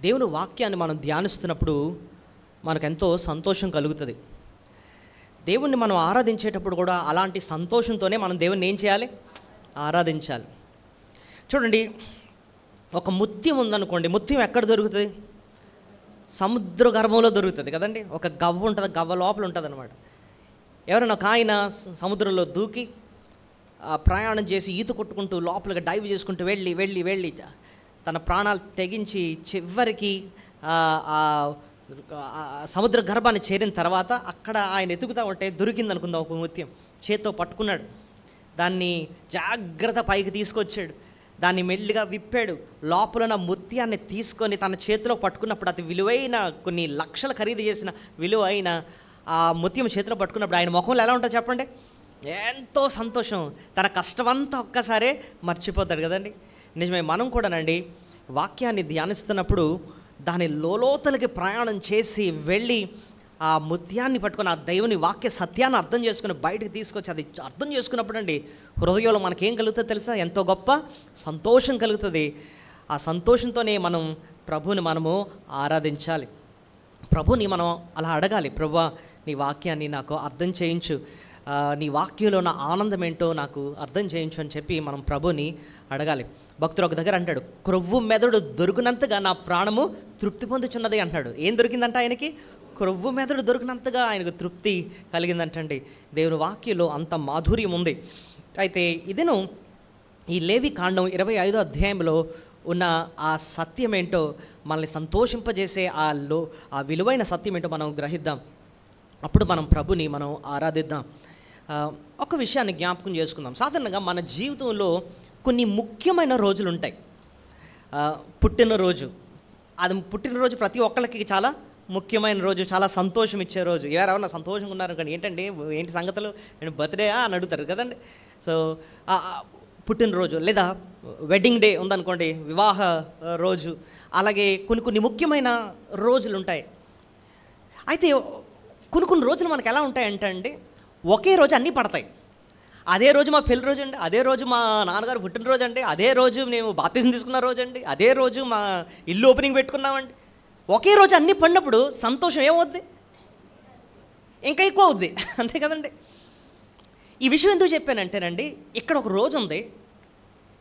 దేవుని వాక్యాన్ని మనం ధ్యానిస్తున్నప్పుడు మనకెంతో సంతోషం కలుగుతుంది. దేవుణ్ణి మనం ఆరాధించేటప్పుడు కూడా అలాంటి సంతోషంతోనే మనం దేవుణ్ణి ఏం చేయాలి? ఆరాధించాలి. చూడండి, ఒక ముత్యం ఉందనుకోండి, ముత్యం ఎక్కడ దొరుకుతుంది? సముద్ర గర్భంలో దొరుకుతుంది కదండి. ఒక గవ్వ ఉంటుంది, గవ్వ లోపల ఉంటుంది అనమాట. ఎవరైనా ఒక ఆయన సముద్రంలో దూకి ప్రయాణం చేసి ఈత కొట్టుకుంటూ లోపలికి డైవ్ చేసుకుంటూ వెళ్ళి వెళ్ళి వెళ్ళి తన ప్రాణాలు తెగించి చివరికి సముద్ర గర్భాన్ని చేరిన తర్వాత అక్కడ ఆయన ఎతుకుతూ ఉంటే దొరికింది అనుకుందాం ఒక ముత్యం. చేత్తో పట్టుకున్నాడు, దాన్ని జాగ్రత్త పైకి తీసుకొచ్చాడు, దాన్ని మెల్లిగా విప్పాడు. లోపల ఉన్న ముత్యాన్ని తీసుకొని తన చేతిలో పట్టుకున్నప్పుడు అది విలువైన కొన్ని లక్షలు ఖరీదు చేసిన విలువైన ఆ ముత్యం చేతిలో పట్టుకున్నప్పుడు ఆయన ముఖంలో ఎలా ఉంటుంది చెప్పండి? ఎంతో సంతోషం. తన కష్టమంతా ఒక్కసారే మర్చిపోతాడు కదండి. నిజమే, మనం కూడానండి వాక్యాన్ని ధ్యానిస్తున్నప్పుడు దాని లోలోతలకి ప్రయాణం చేసి వెళ్ళి ఆ ముత్యాన్ని పట్టుకొని ఆ దేవుని వాక్య సత్యాన్ని అర్థం చేసుకుని బయటకు తీసుకొచ్చి అది అర్థం చేసుకున్నప్పుడు అండి హృదయంలో మనకేం కలుగుతుంది తెలుసా? ఎంతో గొప్ప సంతోషం కలుగుతుంది. ఆ సంతోషంతోనే మనం ప్రభువుని మనము ఆరాధించాలి. ప్రభుని మనం అలా అడగాలి, ప్రభువా నీ వాక్యాన్ని నాకు అర్థం చేయించు, నీ వాక్యంలో ఉన్న ఆనందం ఏంటో నాకు అర్థం చేయించు అని చెప్పి మనం ప్రభుని అడగాలి. భక్తుడు ఒక దగ్గర అంటాడు, క్రొవ్వు మెదడు దొరికినంతగా నా ప్రాణము తృప్తి పొందుచున్నది అంటాడు. ఏం దొరికిందంట ఆయనకి? క్రొవ్వు మెదడు దొరికినంతగా ఆయనకు తృప్తి కలిగిందంటండి. దేవుని వాక్యంలో అంత మాధుర్యం ఉంది. అయితే ఇదేను ఈ లేవి కాండం 25వ అధ్యాయంలో ఉన్న ఆ సత్యం ఏంటో, మనల్ని సంతోషింపజేసే ఆ విలువైన సత్యం ఏంటో మనం గ్రహిద్దాం. అప్పుడు మనం ప్రభుని మనం ఆరాధిద్దాం. ఒక విషయాన్ని జ్ఞాపకం చేసుకుందాం. సాధారణంగా మన జీవితంలో కొన్ని ముఖ్యమైన రోజులు ఉంటాయి. పుట్టినరోజు, అది పుట్టినరోజు ప్రతి ఒక్కళ్ళకి చాలా ముఖ్యమైన రోజు, చాలా సంతోషం ఇచ్చే రోజు. ఎవరైనా సంతోషంగా ఉన్నారు కానీ ఏంటి సంగతులు, నేను బర్త్డే అని అడుగుతారు కదండి. సో పుట్టినరోజు లేదా వెడ్డింగ్ డే ఉందనుకోండి, వివాహ రోజు, అలాగే కొన్ని ముఖ్యమైన రోజులు ఉంటాయి. అయితే కొన్ని రోజులు మనకు ఎలా ఉంటాయంటే అండి, ఒకే రోజు అన్నీ పడతాయి. అదే రోజు మా పెళ్లి రోజు అండి, అదే రోజు మా నాన్నగారు పుట్టినరోజు అండి, అదే రోజు మేము బాప్తిజం తీసుకున్న రోజు అండి, అదే రోజు మా ఇల్లు ఓపెనింగ్ పెట్టుకున్నామండి. ఒకే రోజు అన్నీ పడినప్పుడు సంతోషం ఏమవుద్ది? ఇంకా ఎక్కువ అవుద్ది, అంతే కదండి. ఈ విషయం ఎందుకు చెప్పానంటేనండి, ఇక్కడ ఒక రోజు ఉంది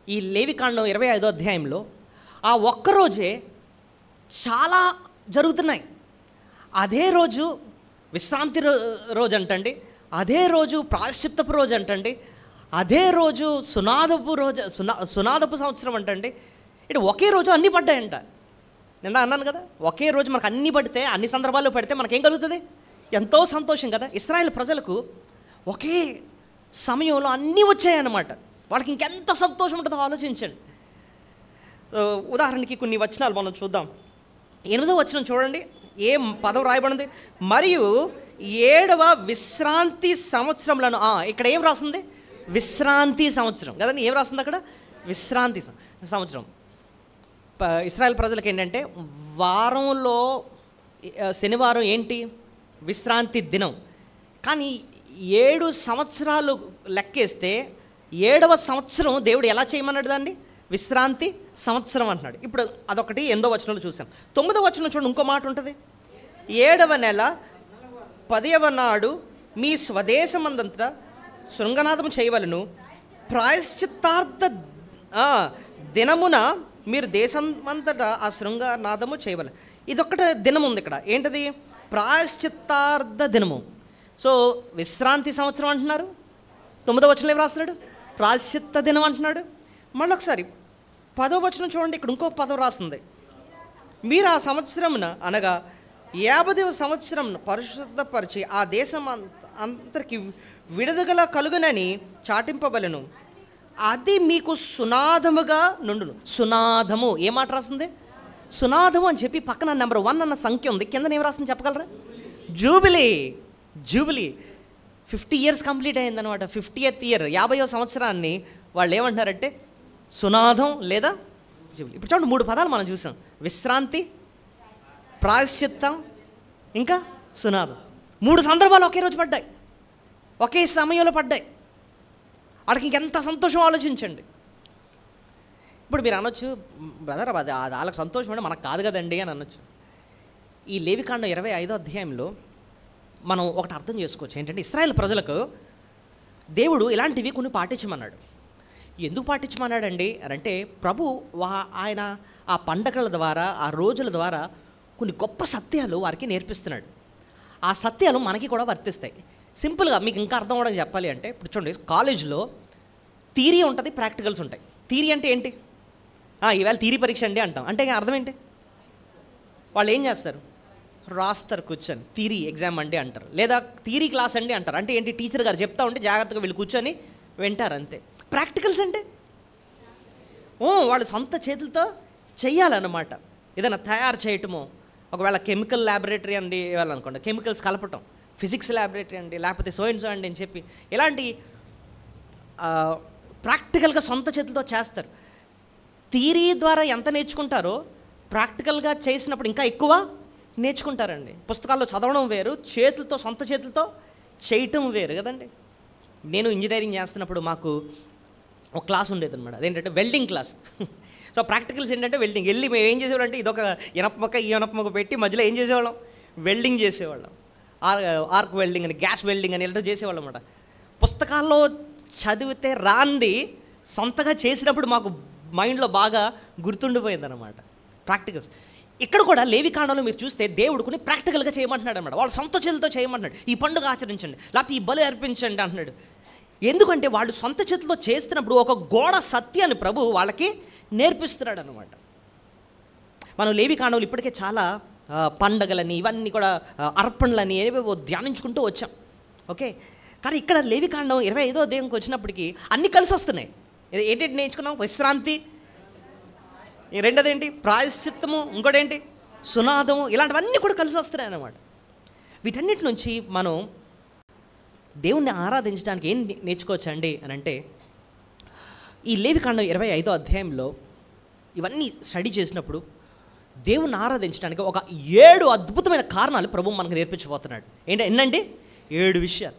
ఈ లేవికాండం 25వ అధ్యాయంలో. ఆ ఒక్కరోజే చాలా జరుగుతున్నాయి. అదే రోజు విశ్రాంతి రోజు అంటండి, అదే రోజు ప్రాయశ్చిత్తపు రోజు అంటండి, అదే రోజు సునాదపు సంవత్సరం అంటండి. ఇటు ఒకే రోజు అన్నీ పడ్డాయంట. నేను అన్నాను కదా, ఒకే రోజు మనకు అన్నీ పడితే, అన్ని సందర్భాల్లో పడితే మనకేం కలుగుతుంది? ఎంతో సంతోషం కదా. ఇశ్రాయేల్ ప్రజలకు ఒకే సమయంలో అన్నీ వచ్చాయన్నమాట. వాళ్ళకి ఇంకెంత సంతోషం ఉంటుందో ఆలోచించండి. సో ఉదాహరణకి కొన్ని వచనాలు మనం చూద్దాం. 8వ వచనం చూడండి, ఏం పదం రాయబడింది? మరియు 7వ విశ్రాంతి సంవత్సరంలో. ఇక్కడ ఏం రాస్తుంది? విశ్రాంతి సంవత్సరం కదండి. ఏం రాస్తుంది అక్కడ? విశ్రాంతి సంవత్సరం. ఇశ్రాయేల్ ప్రజలకు ఏంటంటే వారంలో శనివారం ఏంటి? విశ్రాంతి దినం. కానీ 7 సంవత్సరాలు లెక్కేస్తే 7వ సంవత్సరం దేవుడు ఎలా చేయమన్నాడు దాన్ని? విశ్రాంతి సంవత్సరం అంటున్నాడు. ఇప్పుడు అదొకటి 8వ వచనంలో చూసాం. 9వ వచనం చూడండి, ఇంకో మాట ఉంటుంది. 7వ నెల 10వ నాడు మీ స్వదేశమందంతా శృంగనాదము చేయవలను, ప్రాయశ్చిత్తార్థ దినమున మీరు దేశమంతటా ఆ శృంగనాదము చేయవలను. ఇదొక్కటి దినం ఉంది ఇక్కడ. ఏంటది? ప్రాయశ్చిత్తార్థ దినము. సో విశ్రాంతి సంవత్సరం అంటున్నారు, 9వ వచనంలో ఏం రాస్తున్నాడు? ప్రాయశ్చిత్త దినం అంటున్నాడు. మళ్ళీ ఒకసారి 10వ వచనం చూడండి, ఇక్కడ ఇంకో పదం రాస్తుంది. మీరు ఆ సంవత్సరమున అనగా 50వ సంవత్సరం పరిశుద్ధపరిచి ఆ దేశం అందరికి విడుదల కలుగునని చాటింపబలను, అది మీకు సునాదముగా నుండును. సునాదము ఏ మాట రాస్తుంది? సునాదము అని చెప్పి పక్కన నెంబర్ 1 అన్న సంఖ్య ఉంది, కింద ఏం రాస్తుంది చెప్పగలరా? జూబిలీ. జూబిలీ 50 years కంప్లీట్ అయిందనమాట. 50th year, 50వ సంవత్సరాన్ని వాళ్ళు ఏమంటున్నారంటే సునాదం లేదా జూబిలీ. ఇప్పుడు చూడండి, 3 పదాలు మనం చూసాం: విశ్రాంతి, ప్రాయశ్చిత్తం, ఇంకా సునాదం. 3 సందర్భాలు ఒకే రోజు పడ్డాయి, ఒకే సమయంలో పడ్డాయి. వాళ్ళకి ఇంకెంత సంతోషం ఆలోచించండి. ఇప్పుడు మీరు అనొచ్చు, బ్రదర్ అది వాళ్ళకి సంతోషం అంటే మనకు కాదు కదండి అని అనొచ్చు. ఈ లేవికాండం 25వ అధ్యాయంలో మనం ఒకటి అర్థం చేసుకోవచ్చు. ఏంటంటే ఇశ్రాయేల్ ప్రజలకు దేవుడు ఇలాంటివి కొన్ని పాటించమన్నాడు. ఎందుకు పాటించమన్నాడండి అంటే ఆయన ఆ పండగల ద్వారా, ఆ రోజుల ద్వారా కొన్ని గొప్ప సత్యాలు వారికి నేర్పిస్తున్నాడు. ఆ సత్యాలు మనకి కూడా వర్తిస్తాయి. సింపుల్గా మీకు ఇంకా అర్థం అవ్వడం చెప్పాలి అంటే, ఇప్పుడు చూడండి, కాలేజ్లో థియరీ ఉంటుంది, ప్రాక్టికల్స్ ఉంటాయి. థియరీ అంటే ఏంటి? ఈవేళ థియరీ పరీక్ష అండి అంటాం. అంటే అర్థం ఏంటి? వాళ్ళు ఏం చేస్తారు? రాస్తారు కూర్చొని, థియరీ ఎగ్జామ్ అండి అంటారు. లేదా థియరీ క్లాస్ అండి అంటారు. అంటే ఏంటి? టీచర్ గారు చెప్తా ఉంటే జాగ్రత్తగా వీళ్ళు కూర్చొని వింటారు అంతే. ప్రాక్టికల్స్ అంటే వాళ్ళు సొంత చేతులతో చెయ్యాలన్నమాట. ఏదైనా తయారు చేయటము, ఒకవేళ కెమికల్ ల్యాబొరేటరీ అండి ఇవ్వాలనుకోండి, కెమికల్స్ కలపటం, ఫిజిక్స్ ల్యాబొరేటరీ అండి, లేకపోతే సో అండ్ సో అండి అని చెప్పి ఇలాంటి ప్రాక్టికల్గా సొంత చేతులతో చేస్తారు. థియరీ ద్వారా ఎంత నేర్చుకుంటారో ప్రాక్టికల్గా చేసినప్పుడు ఇంకా ఎక్కువ నేర్చుకుంటారండి. పుస్తకాల్లో చదవడం వేరు, చేతులతో సొంత చేతులతో చేయటం వేరు కదండి. నేను ఇంజనీరింగ్ చేస్తున్నప్పుడు మాకు ఒక క్లాస్ ఉండేది అనమాట. అదేంటంటే వెల్డింగ్ క్లాస్. సో ప్రాక్టికల్స్ ఏంటంటే వెల్డింగ్. వెళ్ళి మేము ఏం చేసేవాళ్ళం అంటే ఇదొక ఇనప మొక్క, ఈ ఇనప మొక్క పెట్టి మధ్యలో ఏం చేసేవాళ్ళం? వెల్డింగ్ చేసేవాళ్ళం. ఆర్క్ వెల్డింగ్ అని, గ్యాస్ వెల్డింగ్ అని ఇలా చేసేవాళ్ళం అనమాట. పుస్తకాల్లో చదివితే రాంది సొంతగా చేసినప్పుడు మాకు మైండ్లో బాగా గుర్తుండిపోయింది అనమాట ప్రాక్టికల్స్. ఇక్కడ కూడా లేవికాండంలో మీరు చూస్తే దేవుడు కొన్ని ప్రాక్టికల్గా చేయమంటున్నాడు అనమాట. వాళ్ళు సొంత చేతులతో చేయమంటున్నాడు. ఈ పండుగ ఆచరించండి, లేకపోతే ఈ బలి అర్పించండి అంటున్నాడు. ఎందుకంటే వాళ్ళు సొంత చేతులతో చేస్తున్నప్పుడు ఒక గోడ సత్యాన్ని ప్రభు వాళ్ళకి నేర్పిస్తున్నాడు అనమాట. మనం లేవికాండంలో ఇప్పటికే చాలా పండగలని, ఇవన్నీ కూడా అర్పణలని ఏవేవో ధ్యానించుకుంటూ వచ్చాం. ఓకే, కానీ ఇక్కడ లేవికాండం 25వ అధ్యాయంకి వచ్చినప్పటికీ అన్నీ కలిసి వస్తున్నాయి. ఏంటంటే నేర్చుకున్నాం? విశ్రాంతి, రెండోది ఏంటి? ప్రాయశ్చిత్తము, ఇంకోటేంటి? సునాదము. ఇలాంటివన్నీ కూడా కలిసి వస్తున్నాయి అన్నమాట. వీటన్నిటి నుంచి మనం దేవుణ్ణి ఆరాధించడానికి ఏం నేర్చుకోవచ్చు అండి అని అంటే, ఈ లేవికాండం 25వ అధ్యాయంలో ఇవన్నీ స్టడీ చేసినప్పుడు దేవుణ్ణి ఆరాధించడానికి ఒక 7 అద్భుతమైన కారణాలు ప్రభు మనకు నేర్పించబోతున్నాడు. ఎన్నండి? 7 విషయాలు.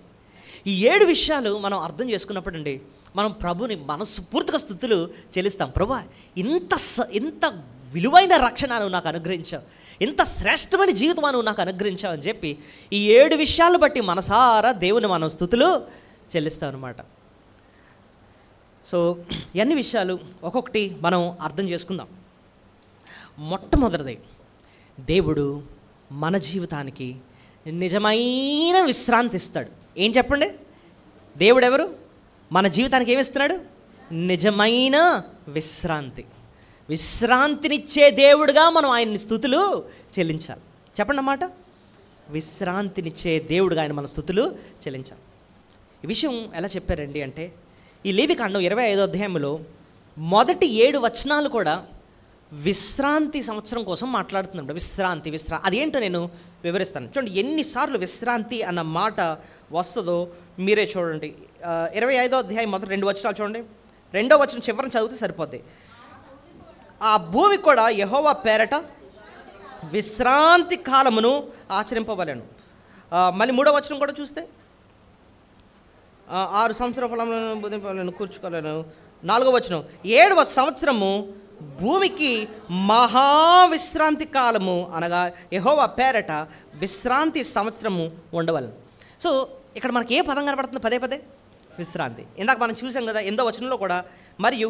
ఈ 7 విషయాలు మనం అర్థం చేసుకున్నప్పుడు అండి మనం ప్రభుని మనస్ఫూర్తిగా స్తుతులు చెల్లిస్తాం. ప్రభా, ఇంత విలువైన రక్షణ నువ్వు నాకు అనుగ్రహించావు, ఇంత శ్రేష్టమైన జీవితం నువ్వు నాకు అనుగ్రహించావు అని చెప్పి ఈ 7 విషయాలు బట్టి మనసారా దేవుని మనం స్తుతులు చెల్లిస్తాం అనమాట. సో ఎన్ని విషయాలు ఒక్కొక్కటి మనం అర్థం చేసుకుందాం. మొట్టమొదటిది, దేవుడు మన జీవితానికి నిజమైన విశ్రాంతి ఇస్తాడు. ఏం చెప్పండి? దేవుడు ఎవరు? మన జీవితానికి ఏమిస్తున్నాడు? నిజమైన విశ్రాంతి. విశ్రాంతినిచ్చే దేవుడుగా మనం ఆయన్ని స్తుతులు చెల్లించాలి. చెప్పండి అన్నమాట. విశ్రాంతినిచ్చే దేవుడుగా ఆయన మన స్తుతులు చెల్లించాలి. ఈ విషయం ఎలా చెప్పారండి అంటే, ఈ లేవికాండం 25వ అధ్యాయంలో మొదటి 7 వచనాలు కూడా విశ్రాంతి సంవత్సరం కోసం మాట్లాడుతున్నాడు. విశ్రాంతి అదేంటో నేను వివరిస్తాను. చూడండి, ఎన్నిసార్లు విశ్రాంతి అన్న మాట వస్తుందో మీరే చూడండి. 25వ అధ్యాయం మొదటి 2 వచనాలు చూడండి. 2వ వచనం చివరిని చదివితే సరిపోద్ది. ఆ భూమి కూడా యెహోవా పేరట విశ్రాంతి కాలమును ఆచరింపవలెను. మళ్ళీ 3వ వచనం కూడా చూస్తే 6 సంవత్సరాల ఫలములను బుధింపవలెను, కూర్చుకోలేను. 4వ వచనం 7వ సంవత్సరము భూమికి మహావిశ్రాంతి కాలము అనగా యెహోవా పేరట విశ్రాంతి సంవత్సరము ఉండవలను. సో ఇక్కడ మనకి ఏ పదం కనబడుతుంది? పదే పదే విశ్రాంతి. ఇందాక మనం చూసాం కదా 8వ వచనంలో కూడా, మరియు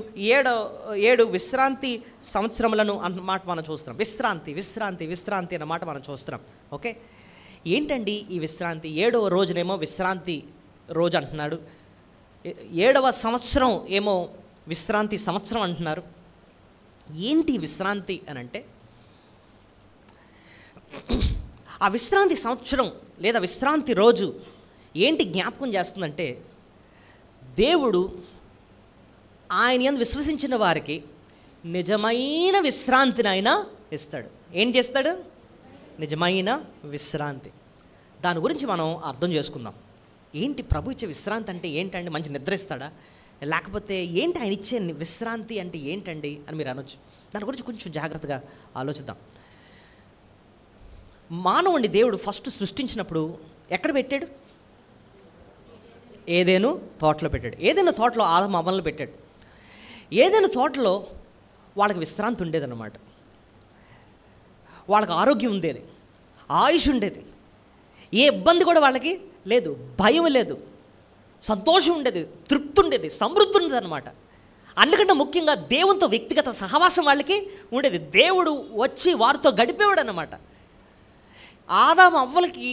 7 విశ్రాంతి సంవత్సరములను అన్నమాట మనం చూస్తున్నాం. విశ్రాంతి అన్నమాట మనం చూస్తున్నాం. ఓకే, ఏంటండి ఈ విశ్రాంతి? 7వ రోజునేమో విశ్రాంతి రోజు అంటున్నాడు, 7వ సంవత్సరం ఏమో విశ్రాంతి సంవత్సరం అంటున్నారు. ఏంటి విశ్రాంతి అని అంటే, ఆ విశ్రాంతి సంవత్సరం లేదా విశ్రాంతి రోజు ఏంటి జ్ఞాపకం చేస్తుందంటే, దేవుడు ఆయన యందు విశ్వసించిన వారికి నిజమైన విశ్రాంతిని ఆయన ఇస్తాడు. ఏం చేస్తాడు? నిజమైన విశ్రాంతి. దాని గురించి మనం అర్థం చేసుకుందాం. ఏంటి ప్రభు ఇచ్చే విశ్రాంతి అంటే ఏంటండి? మంచి నిద్ర ఇస్తాడా? లేకపోతే ఏంటి ఆయన ఇచ్చే విశ్రాంతి అంటే ఏంటండి అని మీరు అనొచ్చు. దాని గురించి కొంచెం జాగ్రత్తగా ఆలోచిద్దాం. మానవుడిని దేవుడు ఫస్ట్ సృష్టించినప్పుడు ఎక్కడ పెట్టాడు? ఏదెను తోటలో పెట్టాడు. ఏదైనా తోటలో ఆదము అవ్వలను పెట్టాడు. ఏదైనా తోటలో వాళ్ళకి విశ్రాంతి ఉండేదన్నమాట. వాళ్ళకి ఆరోగ్యం ఉండేది, ఆయుష్ ఉండేది, ఏ ఇబ్బంది కూడా వాళ్ళకి లేదు, భయం లేదు, సంతోషం ఉండేది, తృప్తి ఉండేది, సమృద్ధి ఉండేది అనమాట. అందుకంటే ముఖ్యంగా దేవునితో వ్యక్తిగత సహవాసం వాళ్ళకి ఉండేది. దేవుడు వచ్చి వారితో గడిపేవాడు అన్నమాట. ఆదాము అవ్వలకి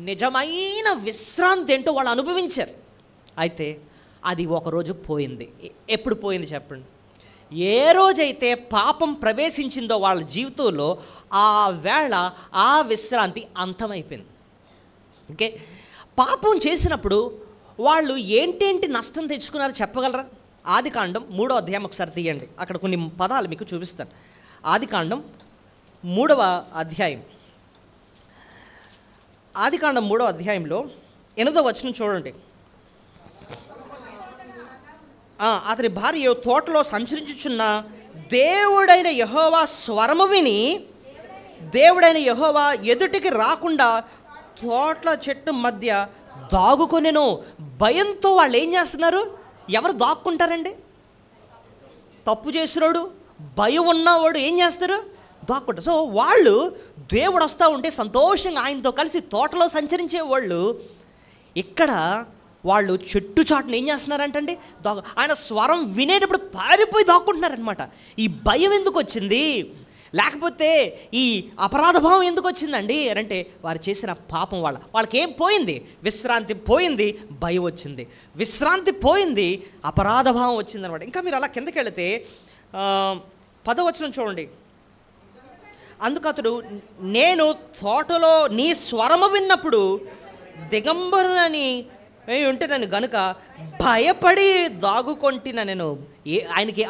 నిజమైన విశ్రాంతి ఏంటో వాళ్ళు అనుభవించారు. అయితే అది ఒకరోజు పోయింది. ఎప్పుడు పోయింది చెప్పండి? ఏ రోజైతే పాపం ప్రవేశించిందో వాళ్ళ జీవితంలో ఆ వేళ ఆ విశ్రాంతి అంతమైపోయింది. ఓకే, పాపం చేసినప్పుడు వాళ్ళు ఏంటేంటి నష్టం తెచ్చుకున్నారో చెప్పగలరా? ఆదికాండం 3వ అధ్యాయం ఒకసారి తీయండి, అక్కడ కొన్ని పదాలు మీకు చూపిస్తాను. ఆదికాండం 3వ అధ్యాయం, ఆదికాండం 3వ అధ్యాయంలో 8వ వచనం చూడండి. అతని భార్య తోటలో సంచరించుచున్న దేవుడైన యెహోవా స్వరము విని, దేవుడైన యెహోవా ఎదుటికి రాకుండా తోటల చెట్టు మధ్య దాగుకొనెను. భయంతో వాళ్ళు ఏం చేస్తున్నారు? ఎవరు దాక్కుంటారండి? తప్పు చేసినోడు, భయం ఉన్నవాడు ఏం చేస్తారు? దాక్కుంటారు. సో వాళ్ళు దేవుడు వస్తూ ఉంటే సంతోషంగా ఆయనతో కలిసి తోటలో సంచరించే వాళ్ళు ఇక్కడ వాళ్ళు చెట్టు చాటును ఏం చేస్తున్నారంటండి? ఆయన స్వరం వినేటప్పుడు పారిపోయి దాక్కుంటున్నారనమాట. ఈ భయం ఎందుకు వచ్చింది? లేకపోతే ఈ అపరాధ భావం ఎందుకు వచ్చిందండి అంటే వారు చేసిన పాపం వాళ్ళకి ఏం పోయింది? విశ్రాంతి పోయింది, భయం వచ్చింది. విశ్రాంతి పోయింది, అపరాధ భావం వచ్చింది అనమాట. ఇంకా మీరు అలా కిందకి వెళితే 10వ వచనం చూడండి. అందుకు అతడు, నేను తోటలో నీ స్వరము విన్నప్పుడు దిగంబరునని ఉంటే నన్ను గనుక భయపడి దాగుకొంటిన నేను.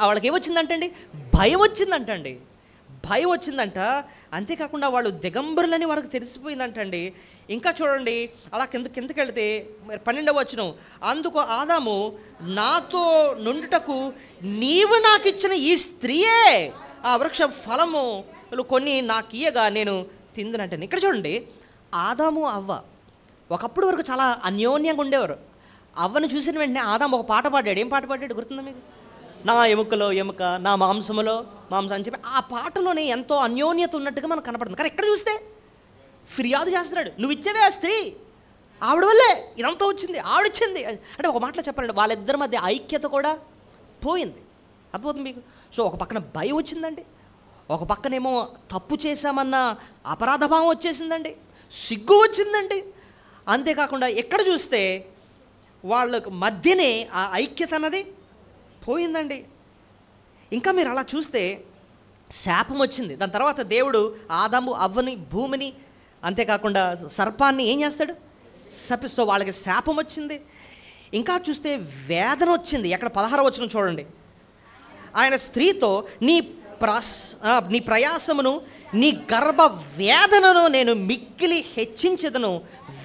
వాళ్ళకి ఏమొచ్చిందంటండి? భయం వచ్చిందంటండి, భయం వచ్చిందంట. అంతేకాకుండా వాళ్ళు దిగంబరులని వాళ్ళకి తెలిసిపోయిందంటండి. ఇంకా చూడండి అలా కిందకి వెళితే 12వ వచనం, అందుకు ఆదాము, నాతో నుండుటకు నీవు నాకు ఇచ్చిన ఈ స్త్రీయే ఆ వృక్ష ఫలము కొన్ని నాకు ఇయ్యగా నేను తిందునంటాను. ఇక్కడ చూడండి, ఆదాము అవ్వ ఒకప్పుడు వరకు చాలా అన్యోన్యంగా ఉండేవారు. అవ్వను చూసిన వెంటనే ఆదాము ఒక పాట పాడాడు. ఏం పాట పాడాడు గుర్తుందా మీకు? నా ఎముకలో ఎముక, నా మాంసములో మాంసం అని చెప్పి ఆ పాటలోనే ఎంతో అన్యోన్యత ఉన్నట్టుగా మనకు కనపడుతుంది. కానీ ఎక్కడ చూస్తే ఫిర్యాదు చేస్తున్నాడు, నువ్వు ఇచ్చేవే ఆ స్త్రీ, ఆవిడ వల్లే ఇదంతా వచ్చింది, ఆవిడిచ్చింది అంటే ఒక మాటలో చెప్పాలండి వాళ్ళిద్దరి మధ్య ఐక్యత కూడా పోయింది. అర్థమవుతుంది మీకు? సో ఒక పక్కన భయం వచ్చిందండి, ఒక పక్కనేమో తప్పు చేశామన్న అపరాధ భావం వచ్చేసిందండి, సిగ్గు వచ్చిందండి. అంతేకాకుండా ఎక్కడ చూస్తే వాళ్ళకు మధ్యనే ఆ ఐక్యత అన్నది పోయిందండి. ఇంకా మీరు అలా చూస్తే శాపం వచ్చింది. దాని తర్వాత దేవుడు ఆదాము అవ్వని, భూమిని, అంతేకాకుండా సర్పాన్ని ఏం చేస్తాడు? శపిస్తూ వాళ్ళకి శాపం వచ్చింది. ఇంకా చూస్తే వేదన వచ్చింది. ఎక్కడ 16వ వచనం చూడండి. ఆయన స్త్రీతో నీ ప్రయాసమును నీ గర్భ వేదనను నేను మిక్కిలి హెచ్చించదను,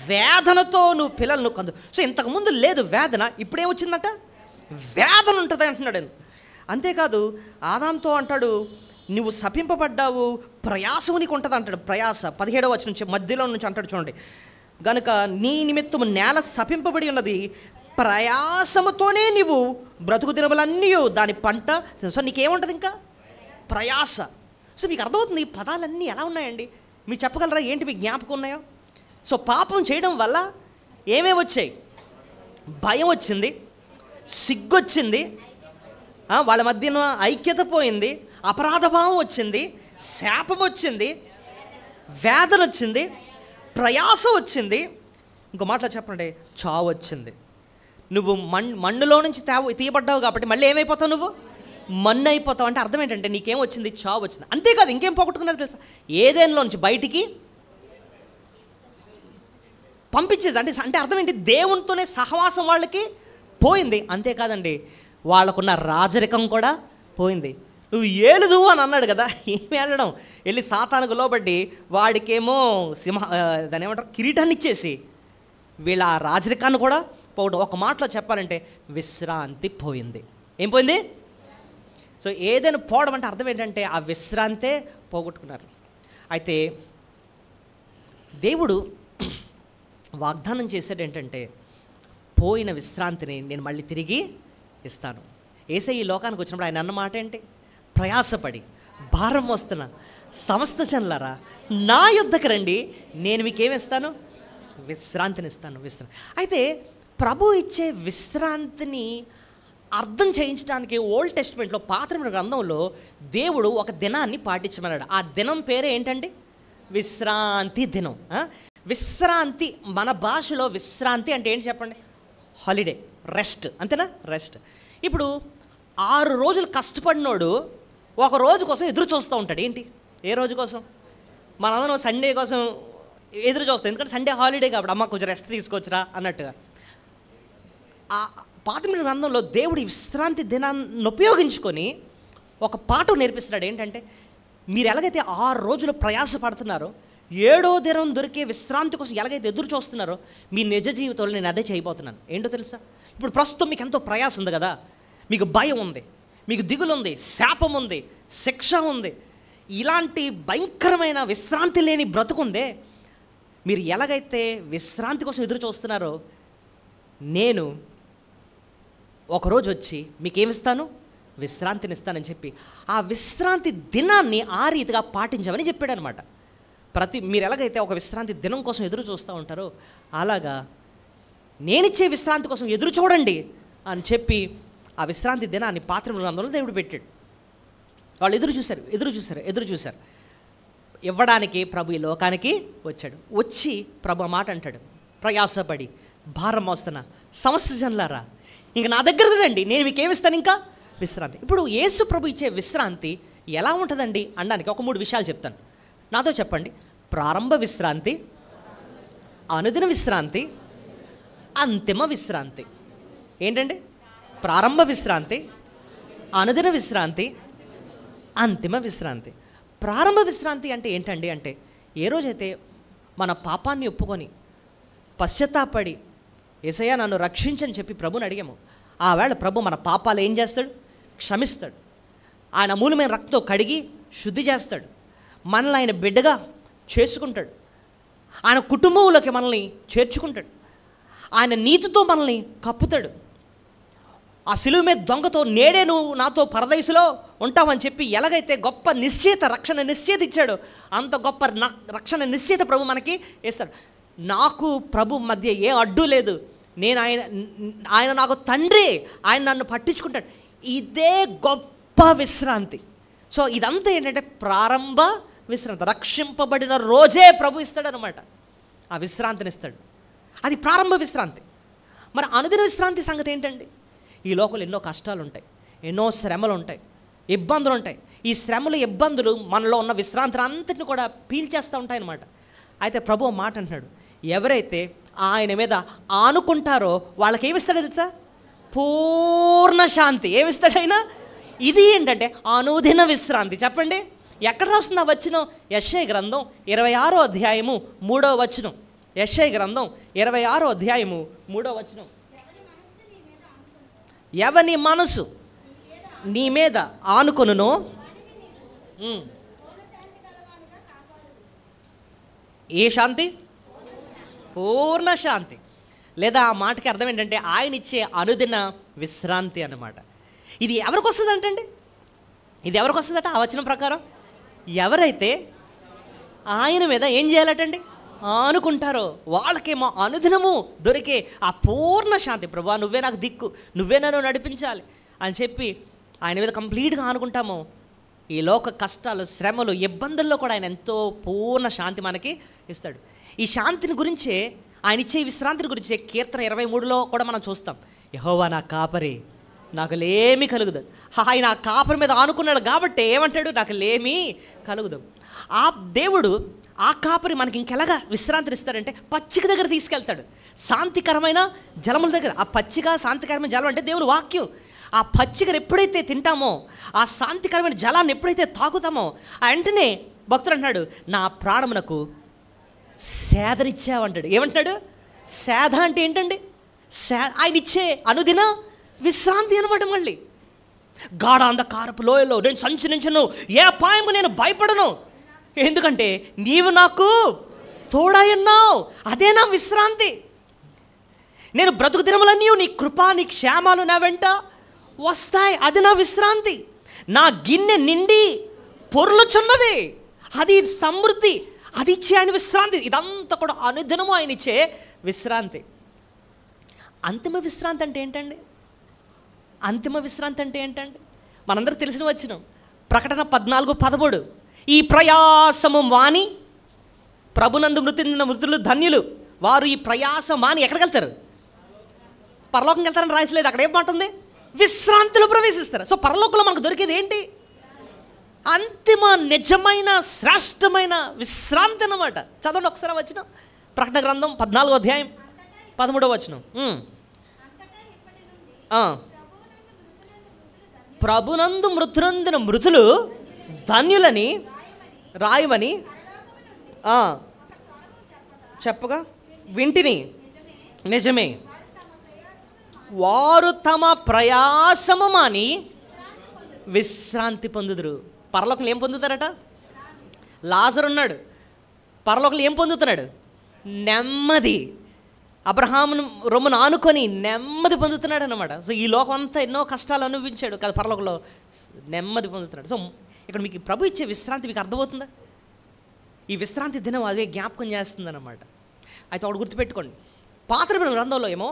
వేదనతో నువ్వు పిల్లలను కందు. సో ఇంతకుముందు లేదు వేదన, ఇప్పుడేమొచ్చిందట? వేదన ఉంటుంది అంటున్నాడు. అంతేకాదు ఆదాంతో అంటాడు, నువ్వు శపింపబడ్డావు, ప్రయాసము నీకు ఉంటుంది అంటాడు. ప్రయాస 17వ వచనం నుంచి మధ్యలో నుంచి అంటాడు చూడండి. గనుక నీ నిమిత్తము నేల శపింపబడి ఉన్నది, ప్రయాసముతోనే నీవు బ్రతుకు దినములన్నీ దాని పంట. సో నీకేముంటుంది? ఇంకా ప్రయాస. సో మీకు అర్థమవుతుంది ఈ పదాలన్నీ ఎలా ఉన్నాయండి? మీరు చెప్పగలరా? ఏంటి మీకు జ్ఞాపకం ఉన్నాయో? సో పాపం చేయడం వల్ల ఏమేమి వచ్చాయి? భయం వచ్చింది, సిగ్గొచ్చింది, వాళ్ళ మధ్యన ఐక్యత పోయింది, అపరాధభావం వచ్చింది, శాపం వచ్చింది, వేదన వచ్చింది, ప్రయాస వచ్చింది. ఇంకో మాటలో చెప్పండి, చావు వచ్చింది. నువ్వు మన్నులో నుంచి తీయబడ్డావు కాబట్టి మళ్ళీ ఏమైపోతావు? నువ్వు మన్ను అయిపోతావు. అంటే అర్థం ఏంటంటే నీకేం వచ్చింది? చావు వచ్చింది. అంతేకాదు ఇంకేం పోగొట్టుకున్నారో తెలుసా? ఏదేనిలో నుంచి బయటికి పంపించేది. అంటే అర్థం ఏంటి? దేవునితోనే సహవాసం వాళ్ళకి పోయింది. అంతేకాదండి, వాళ్ళకున్న రాజరికం కూడా పోయింది. నువ్వు ఏలుదు అని అన్నాడు కదా, ఏమి వెళ్ళడం? వెళ్ళి సాతానుకు లోబడి వాడికేమో దాని ఏమంటారు, కిరీటాన్ని ఇచ్చేసి వీళ్ళ రాజరికాన్ని కూడా పోవడం. ఒక మాటలో చెప్పాలంటే విశ్రాంతి పోయింది. ఏం పోయింది? సో ఏదైనా పోవడం అంటే అర్థం ఏంటంటే ఆ విశ్రాంతే పోగొట్టుకున్నారు. అయితే దేవుడు వాగ్దానం చేసేది ఏంటంటే పోయిన విశ్రాంతిని నేను మళ్ళీ తిరిగి ఇస్తాను. యేసయ్య ఈ లోకానికి వచ్చినప్పుడు ఆయన అన్న మాట ఏంటి? ప్రయాసపడి భారం మోస్తున్న సమస్త జనులారా నా యొద్దకు రండి, నేను మీకేమిస్తాను? విశ్రాంతినిస్తాను. అయితే ప్రభు ఇచ్చే విశ్రాంతిని అర్థం చేయించడానికి ఓల్డ్ టెస్ట్మెంట్లో, పాత నిబంధన గ్రంథంలో దేవుడు ఒక దినాన్ని పాటించమన్నాడు. ఆ దినం పేరే ఏంటండి? విశ్రాంతి దినం. విశ్రాంతి, మన భాషలో విశ్రాంతి అంటే ఏంటి చెప్పండి? హాలిడే, రెస్ట్, అంతేనా? రెస్ట్. ఇప్పుడు 6 రోజులు కష్టపడినోడు ఒక రోజు కోసం ఎదురు చూస్తూ ఉంటాడు. ఏంటి? ఏ రోజు కోసం? మనందరం సండే కోసం ఎదురు చూస్తాం, ఎందుకంటే సండే హాలిడే కాబట్టి అమ్మ కొంచెం రెస్ట్ తీసుకోవచ్చురా అన్నట్టుగా. ఆ పాత నిబంధన గ్రంథంలో దేవుడు విశ్రాంతి దినాన్ని ఉపయోగించుకొని ఒక పాఠం నేర్పిస్తున్నాడు. ఏంటంటే, మీరు ఎలాగైతే 6 రోజులు ప్రయాసపడుతున్నారో, 7వ దినం దొరికే విశ్రాంతి కోసం ఎలాగైతే ఎదురు చూస్తున్నారో, మీ నిజ జీవితంలో నేను అదే చేయబోతున్నాను. ఏంటో తెలుసా? ఇప్పుడు ప్రస్తుతం మీకు ఎంతో ప్రయాసం ఉంది కదా, మీకు భయం ఉంది, మీకు దిగులు ఉంది, శాపం ఉంది, శిక్ష ఉంది, ఇలాంటి భయంకరమైన విశ్రాంతి లేని బ్రతుకుందే. మీరు ఎలాగైతే విశ్రాంతి కోసం ఎదురు చూస్తున్నారో, నేను ఒకరోజు వచ్చి మీకేమిస్తాను? విశ్రాంతినిస్తానని చెప్పి ఆ విశ్రాంతి దినాన్ని ఆ రీతిగా పాటించమని చెప్పాడు అనమాట. మీరు ఎలాగైతే ఒక విశ్రాంతి దినం కోసం ఎదురు చూస్తూ ఉంటారో, అలాగా నేనిచ్చే విశ్రాంతి కోసం ఎదురు చూడండి అని చెప్పి ఆ విశ్రాంతి దినాన్ని పాత నిబంధన గ్రంథంలో దేవుడు పెట్టాడు. వాళ్ళు ఎదురు చూశారు. ఇవ్వడానికి ప్రభు ఈ లోకానికి వచ్చాడు. వచ్చి ప్రభు మాట అంటాడు, ప్రయాసపడి భారం మోస్తున్న సమస్త జనులారా, ఇంక నా దగ్గరకు రండి, నేను మీకు ఏమిస్తాను? ఇంకా విశ్రాంతి. ఇప్పుడు యేసు ప్రభు ఇచ్చే విశ్రాంతి ఎలా ఉంటుందండి అనడానికి ఒక 3 విషయాలు చెప్తాను. నాతో చెప్పండి. ప్రారంభ విశ్రాంతి, అనుదిన విశ్రాంతి, అంతిమ విశ్రాంతి. ఏంటండి? ప్రారంభ విశ్రాంతి, అనుదిన విశ్రాంతి, అంతిమ విశ్రాంతి. ప్రారంభ విశ్రాంతి అంటే ఏంటండి అంటే, ఏ రోజైతే మన పాపాన్ని ఒప్పుకొని పశ్చాత్తాపడి యేసయ్యా నన్ను రక్షించని చెప్పి ప్రభుని అడిగాము, ఆ వేళ ప్రభు మన పాపాలు ఏం చేస్తాడు? క్షమిస్తాడు. ఆయన అమూల్యమైన రక్తంతో కడిగి శుద్ధి చేస్తాడు. మనల్ని ఆయన బిడ్డగా చేసుకుంటాడు. ఆయన కుటుంబంలోకి మనల్ని చేర్చుకుంటాడు. ఆయన నీతితో మనల్ని కప్పుతాడు. ఆ సిలువ మీద దొంగతో నేడే నువ్వు నాతో పరదైసులో ఉంటావని చెప్పి ఎలాగైతే గొప్ప రక్షణ నిశ్చయిత ఇచ్చాడో, అంత గొప్ప రక్షణ నిశ్చయిత ప్రభు మనకి ఇస్తాడు. నాకు ప్రభు మధ్య ఏ అడ్డు లేదు. నేను ఆయన నాకు తండ్రి, ఆయన నన్ను పట్టించుకుంటాడు. ఇదే గొప్ప విశ్రాంతి. సో ఇదంతా ఏంటంటే ప్రారంభ విశ్రాంతి. రక్షింపబడిన రోజే ప్రభు ఇస్తాడు అనమాట. ఆ విశ్రాంతిని ఇస్తాడు. అది ప్రారంభ విశ్రాంతి. మరి అనుదిన విశ్రాంతి సంగతి ఏంటండి? ఈ లోకంలో ఎన్నో కష్టాలు ఉంటాయి, ఎన్నో శ్రమలు ఉంటాయి, ఇబ్బందులు ఉంటాయి. ఈ శ్రమలు, ఇబ్బందులు మనలో ఉన్న విశ్రాంతిని అంతటిని కూడా పీల్చేస్తూ ఉంటాయి అన్నమాట. అయితే ప్రభు మాట అంటున్నాడు, ఎవరైతే ఆయన మీద ఆనుకుంటారో వాళ్ళకి ఏమిస్తాడో తెలుసా? పూర్ణ శాంతి. ఏమిస్తాడు ఆయన? ఇది ఏంటంటే అనుదిన విశ్రాంతి. చెప్పండి, ఎక్కడ రాస్తుంది ఆ వచనం? యెషయా గ్రంథం 26వ అధ్యాయము 3వ వచనం. యెషయా గ్రంథం 26వ అధ్యాయము 3వ వచనం. ఎవని మనసు నీ మీద ఆనుకొనునో ఏ శాంతి? పూర్ణ శాంతి. లేదా ఆ మాటకి అర్థం ఏంటంటే ఆయన ఇచ్చే అనుదిన విశ్రాంతి అన్నమాట. ఇది ఎవరికి వస్తుంది అంటండి? ఇది ఎవరికి వస్తుందట ఆ వచనం ప్రకారం? ఎవరైతే ఆయన మీద ఏం చేయాలటండి? ఆనుకుంటారో వాళ్ళకేమో అనుదినము దొరికే ఆ పూర్ణ శాంతి. ప్రభువా నువ్వే నాకు దిక్కు, నువ్వే నన్ను నడిపించాలి అని చెప్పి ఆయన మీద కంప్లీట్గా ఆనుకుంటాము. ఈ లోక కష్టాలు, శ్రమలు, ఇబ్బందుల్లో కూడా ఆయన ఎంతో పూర్ణ శాంతి మనకి ఇస్తాడు. ఈ శాంతిని గురించే, ఆయన ఇచ్చే విశ్రాంతిని గురించే కీర్తన 23లో కూడా మనం చూస్తాం. యెహోవా నా కాపరి, నాకు లేమి కలుగుదు. ఆయన ఆ కాపరి మీద ఆనుకున్నాడు కాబట్టి ఏమంటాడు? నాకు లేమి కలుగుదు. ఆ దేవుడు, ఆ కాపరి మనకి ఇంకెలాగా విశ్రాంతిని ఇస్తాడంటే పచ్చిక దగ్గర తీసుకెళ్తాడు. శాంతికరమైన జలముల దగ్గర. ఆ పచ్చిక, శాంతికరమైన జలం అంటే దేవుని వాక్యం. ఆ పచ్చికను ఎప్పుడైతే తింటామో, ఆ శాంతికరమైన జలాన్ని ఎప్పుడైతే తాగుతామో, వెంటనే భక్తుడు అంటున్నాడు, నా ప్రాణమునకు సేదనిచ్చావంటాడు. ఏమంటాడు? సేద అంటే ఏంటండి? ఆయన ఇచ్చే అనుదిన విశ్రాంతి అనమాట. మళ్ళీ గాఢ అంధకారపు లోయలో నేను సంచరించను, ఏ అపాయము నేను భయపడను, ఎందుకంటే నీవు నాకు తోడైన్నావు. అదే నా విశ్రాంతి. నేను బ్రతుకు దినములన్నీ నీ కృప, నీ క్షేమాలు నా వెంట వస్తాయి. అది నా విశ్రాంతి. నా గిన్నె నిండి పొర్లుచున్నది. అది సమృద్ధి, అది ఇచ్చే ఆయన విశ్రాంతి. ఇదంతా కూడా అనుదినము ఆయన ఇచ్చే విశ్రాంతి. అంతిమ విశ్రాంతి అంటే ఏంటండి? అంతిమ విశ్రాంతి అంటే ఏంటండి? మనందరికి తెలిసిన వచ్చినాం. ప్రకటన 14:13, ఈ ప్రయాసము మాని ప్రభునందు మృతి చెందిన మృతులు ధన్యులు, వారు ఈ ప్రయాసం మాని ఎక్కడికి వెళ్తారు? పరలోకం వెళ్తారని రాయలేదు. అక్కడ ఏమంటుంది? విశ్రాంతిలో ప్రవేశిస్తారు. సో పరలోకంలో మనకు దొరికేది ఏంటి? అంతిమ నిజమైన శ్రేష్టమైన విశ్రాంతి అన్నమాట. చదవండి ఒకసారి వచ్చిన ప్రకటన గ్రంథం 14:13. ప్రభునందు మృతునందిన మృతులు ధన్యులని రాయమని చెప్పగా వింటిని. నిజమే, వారు తమ ప్రయాసము మాని విశ్రాంతి పొందుదురు. పరలోకంలో ఏం పొందుతారట? లాజరు ఉన్నాడు, పరలోకంలో ఏం పొందుతున్నాడు? నెమ్మది. అబ్రహామును రొమ్మును ఆనుకొని నెమ్మది పొందుతున్నాడు అన్నమాట. సో ఈ లోకం అంతా ఎన్నో కష్టాలు అనుభవించాడు కదా, పరలోకంలో నెమ్మది పొందుతున్నాడు. సో ఇక్కడ మీకు ప్రభు ఇచ్చే విశ్రాంతి మీకు అర్థమవుతుందా? ఈ విశ్రాంతి దినం అదే జ్ఞాపకం చేస్తుంది అన్నమాట. అయితే ఒకటి గుర్తుపెట్టుకోండి, పాత నిబంధన గ్రంథంలో ఏమో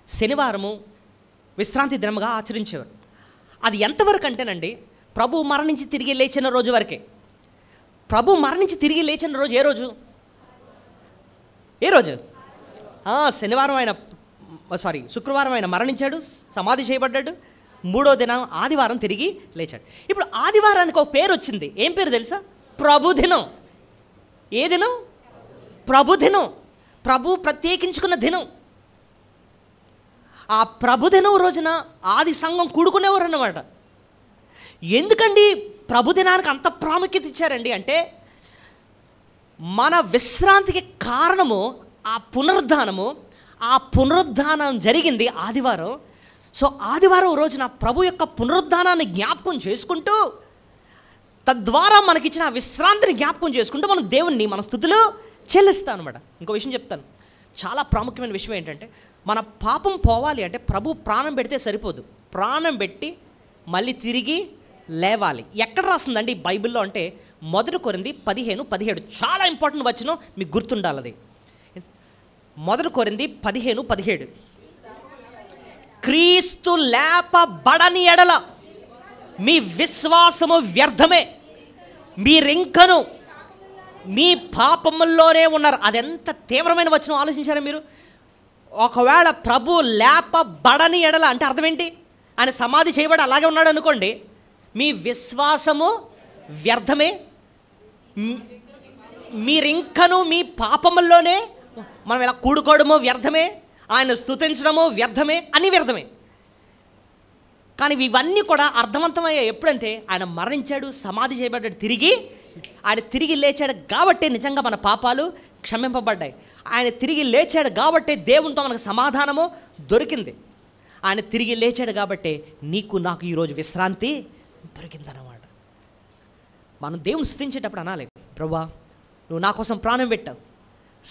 శనివారము విశ్రాంతి దినముగా ఆచరించేవారు. అది ఎంతవరకు అంటేనండి, ప్రభు మరణించి తిరిగి లేచిన రోజు వరకే. ప్రభు మరణించి తిరిగి లేచిన రోజు ఏ రోజు? ఏ రోజు? శనివారం ఆయన శుక్రవారం ఆయన మరణించాడు, సమాధి చేయబడ్డాడు. 3వ దినం ఆదివారం తిరిగి లేచాడు. ఇప్పుడు ఆదివారానికి ఒక పేరు వచ్చింది. ఏం పేరు తెలుసా? ప్రభుదినం. ఏ దినం? ప్రభుదినం. ప్రభు ప్రత్యేకించుకున్న దినం. ఆ ప్రభుదినం రోజున ఆది సంఘం కూడుకునేవారు అన్నమాట. ఎందుకండి ప్రభుదినానికి అంత ప్రాముఖ్యత ఇచ్చారండి అంటే, మన విశ్రాంతికి కారణము ఆ పునరుద్ధానము. ఆ పునరుద్ధానం జరిగింది ఆదివారం. సో ఆదివారం రోజున ప్రభు యొక్క పునరుద్ధానాన్ని జ్ఞాపకం చేసుకుంటూ, తద్వారా మనకిచ్చిన ఆ విశ్రాంతిని జ్ఞాపకం చేసుకుంటూ మనం దేవుణ్ణి మన స్తుతులు చెల్లిస్తాం అనమాట. ఇంకో విషయం చెప్తాను, చాలా ప్రాముఖ్యమైన విషయం ఏంటంటే, మన పాపం పోవాలి అంటే ప్రభు ప్రాణం పెడితే సరిపోదు, ప్రాణం పెట్టి మళ్ళీ తిరిగి లేవాలి. ఎక్కడ రాస్తుందండి బైబిల్లో అంటే 1 కొరింథీ 15:17. చాలా ఇంపార్టెంట్ వచనం, మీకు గుర్తుండాలి అది. 1 కొరింథీ 15:17. క్రీస్తు లేపబడని ఎడల మీ విశ్వాసము వ్యర్థమే, మీరింకను మీ పాపముల్లోనే ఉన్నారు. అదెంత తీవ్రమైన వచనం ఆలోచించారా మీరు? ఒకవేళ ప్రభు లేపబడని ఎడల అంటే అర్థం ఏంటి? ఆయన సమాధి చేయబడి అలాగే ఉన్నాడు అనుకోండి, మీ విశ్వాసము వ్యర్థమే, మీరింకను మీ పాపముల్లోనే. మనం ఇలా కూడుకోవడమో వ్యర్థమే, ఆయన స్తుతించడమో వ్యర్థమే, అన్నీ వ్యర్థమే. కానీ ఇవన్నీ కూడా అర్థవంతమయ్యాయి ఎప్పుడంటే, ఆయన మరణించాడు, సమాధి చేయబడ్డాడు, ఆయన తిరిగి లేచాడు కాబట్టి నిజంగా మన పాపాలు క్షమింపబడ్డాయి. ఆయన తిరిగి లేచాడు కాబట్టి దేవునితో మనకు సమాధానము దొరికింది. ఆయన తిరిగి లేచాడు కాబట్టి నీకు నాకు ఈరోజు విశ్రాంతి దొరికిందన్నమాట. మనం దేవుని స్తుతించేటప్పుడు అనాలి, ప్రభువా నువ్వు నా కోసం ప్రాణం పెట్టావు,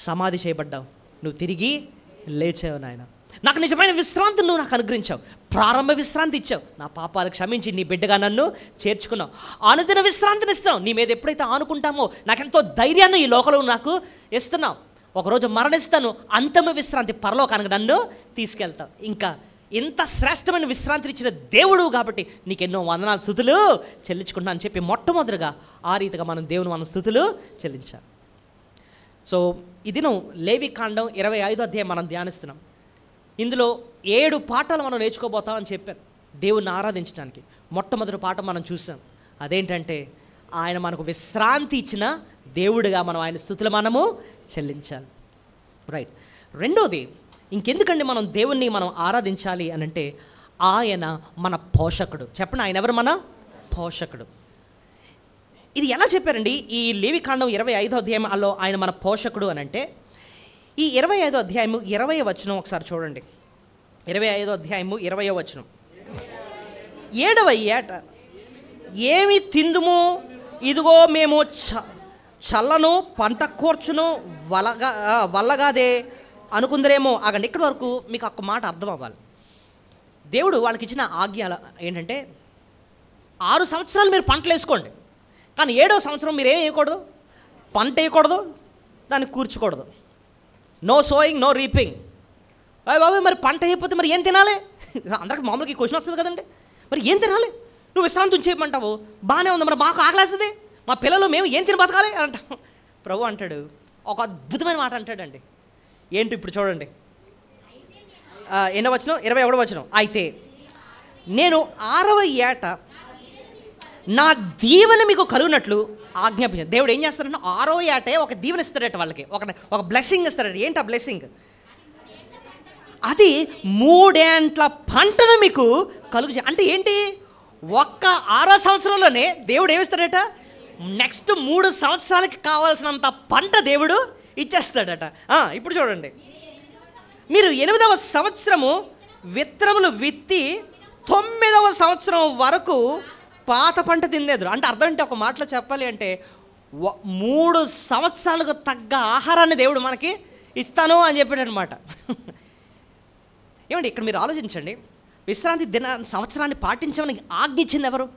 సమాధి చేయబడ్డావు, నువ్వు తిరిగి లేచావు నాయన, నాకు నిజమైన విశ్రాంతి నువ్వు నాకు అనుగ్రహించావు, ప్రారంభ విశ్రాంతి ఇచ్చావు, నా పాపాలు క్షమించి నీ బిడ్డగా నన్ను చేర్చుకున్నావు, అనుదిన విశ్రాంతిని ఇస్తున్నావు, నీ మీద ఎప్పుడైతే ఆనుకుంటామో నాకెంతో ధైర్యాన్ని ఈ లోకంలో నాకు ఇస్తున్నావు, ఒకరోజు మరణిస్తాను, అంతిమ విశ్రాంతి పరలోకానికి నన్ను తీసుకెళ్తావు. ఇంకా ఇంత శ్రేష్టమైన విశ్రాంతిని ఇచ్చిన దేవుడు కాబట్టి నీకెన్నో వందనాలు స్తుతులు చెల్లించుకుంటున్నా అని చెప్పి మొట్టమొదటిగా ఆ రీతిగా మనం దేవుని మన స్తుతులు చెల్లించాలి. సో ఈ దినం లేవికాండం 25వ అధ్యాయం మనం ధ్యానిస్తున్నాం. ఇందులో 7 పాఠాలు మనం నేర్చుకోబోతామని చెప్పాను దేవుణ్ణి ఆరాధించడానికి. మొట్టమొదటి పాఠం మనం చూసాం, అదేంటంటే ఆయన మనకు విశ్రాంతి ఇచ్చిన దేవుడిగా మనం ఆయన స్తుతులు మనము చెల్లించాలి. రైట్. రెండోది, ఇంకెందుకండి మనం దేవుణ్ణి మనం ఆరాధించాలి అని అంటే, ఆయన మన పోషకుడు. చెప్పండి, ఆయన ఎవరు? మన పోషకుడు. ఇది ఎలా చెప్పారండి? ఈ లేవికాండం 25వ అధ్యాయంలో ఆయన మన పోషకుడు అని అంటే, ఈ 25వ అధ్యాయము 20వ వచనం ఒకసారి చూడండి. 25వ అధ్యాయము 20వ వచనం. 7వ ఏట ఏమి తిందుము, ఇదిగో మేము చల్లను పంట కూర్చును వల్లగాదే అనుకుందరేమో. ఆగండి, ఇక్కడి వరకు మీకు ఒక మాట అర్థం అవ్వాలి. దేవుడు వాళ్ళకి ఇచ్చిన ఆజ్ఞ ఏంటంటే, 6 సంవత్సరాలు మీరు పంటలు వేసుకోండి, కానీ 7వ సంవత్సరం మీరు ఏం వేయకూడదు, పంట వేయకూడదు, దాన్ని కూర్చోకూడదు. No sowing, no reaping. బాబు మరి పంట అయిపోతే మరి ఏం తినాలి? అందరికి మామూలుగా ఈ క్వశ్చన్ వస్తుంది కదండి, మరి ఏం తినాలి? నువ్వు విశ్రాంతి ఉంచేయమంటావు, బాగానే ఉంది, మరి మాకు ఆకలేస్తుంది, మా పిల్లలు మేము ఏం తిని బతకాలి అంటాం. ప్రభు అంటాడు ఒక అద్భుతమైన మాట అంటాడండి. ఏంటి ఇప్పుడు చూడండి, ఎన్నో వచనం, 21వ వచనం. అయితే నేను 6వ ఏట నా దీవెన మీకు కలుగునట్లు ఆజ్ఞాపించాను. దేవుడు ఏం చేస్తాడంటే 6వ ఏటే ఒక దీవెన ఇస్తాడట వాళ్ళకి, ఒక బ్లెస్సింగ్ ఇస్తాడట. ఏంటి ఆ బ్లెస్సింగ్? అది 3 ఏండ్ల పంటను మీకు కలుగు. అంటే ఏంటి? ఒక్క 6వ సంవత్సరంలోనే దేవుడు ఏమిస్తాడట, నెక్స్ట్ 3 సంవత్సరాలకి కావాల్సినంత పంట దేవుడు ఇచ్చేస్తాడట. ఇప్పుడు చూడండి, మీరు 8వ సంవత్సరము విత్తనములు విత్తి 9వ సంవత్సరం వరకు పాత పంట తినేదు. అంటే అర్థం ఏంటి? ఒక మాటలో చెప్పాలి అంటే 3 సంవత్సరాలకు తగ్గ ఆహారాన్ని దేవుడు మనకి ఇస్తాను అని చెప్పాడు అనమాట. ఏమండి ఇక్కడ మీరు ఆలోచించండి, విశ్రాంతి సంవత్సరాన్ని పాటించమని ఆజ్ఞ ఇచ్చింది ఎవరు?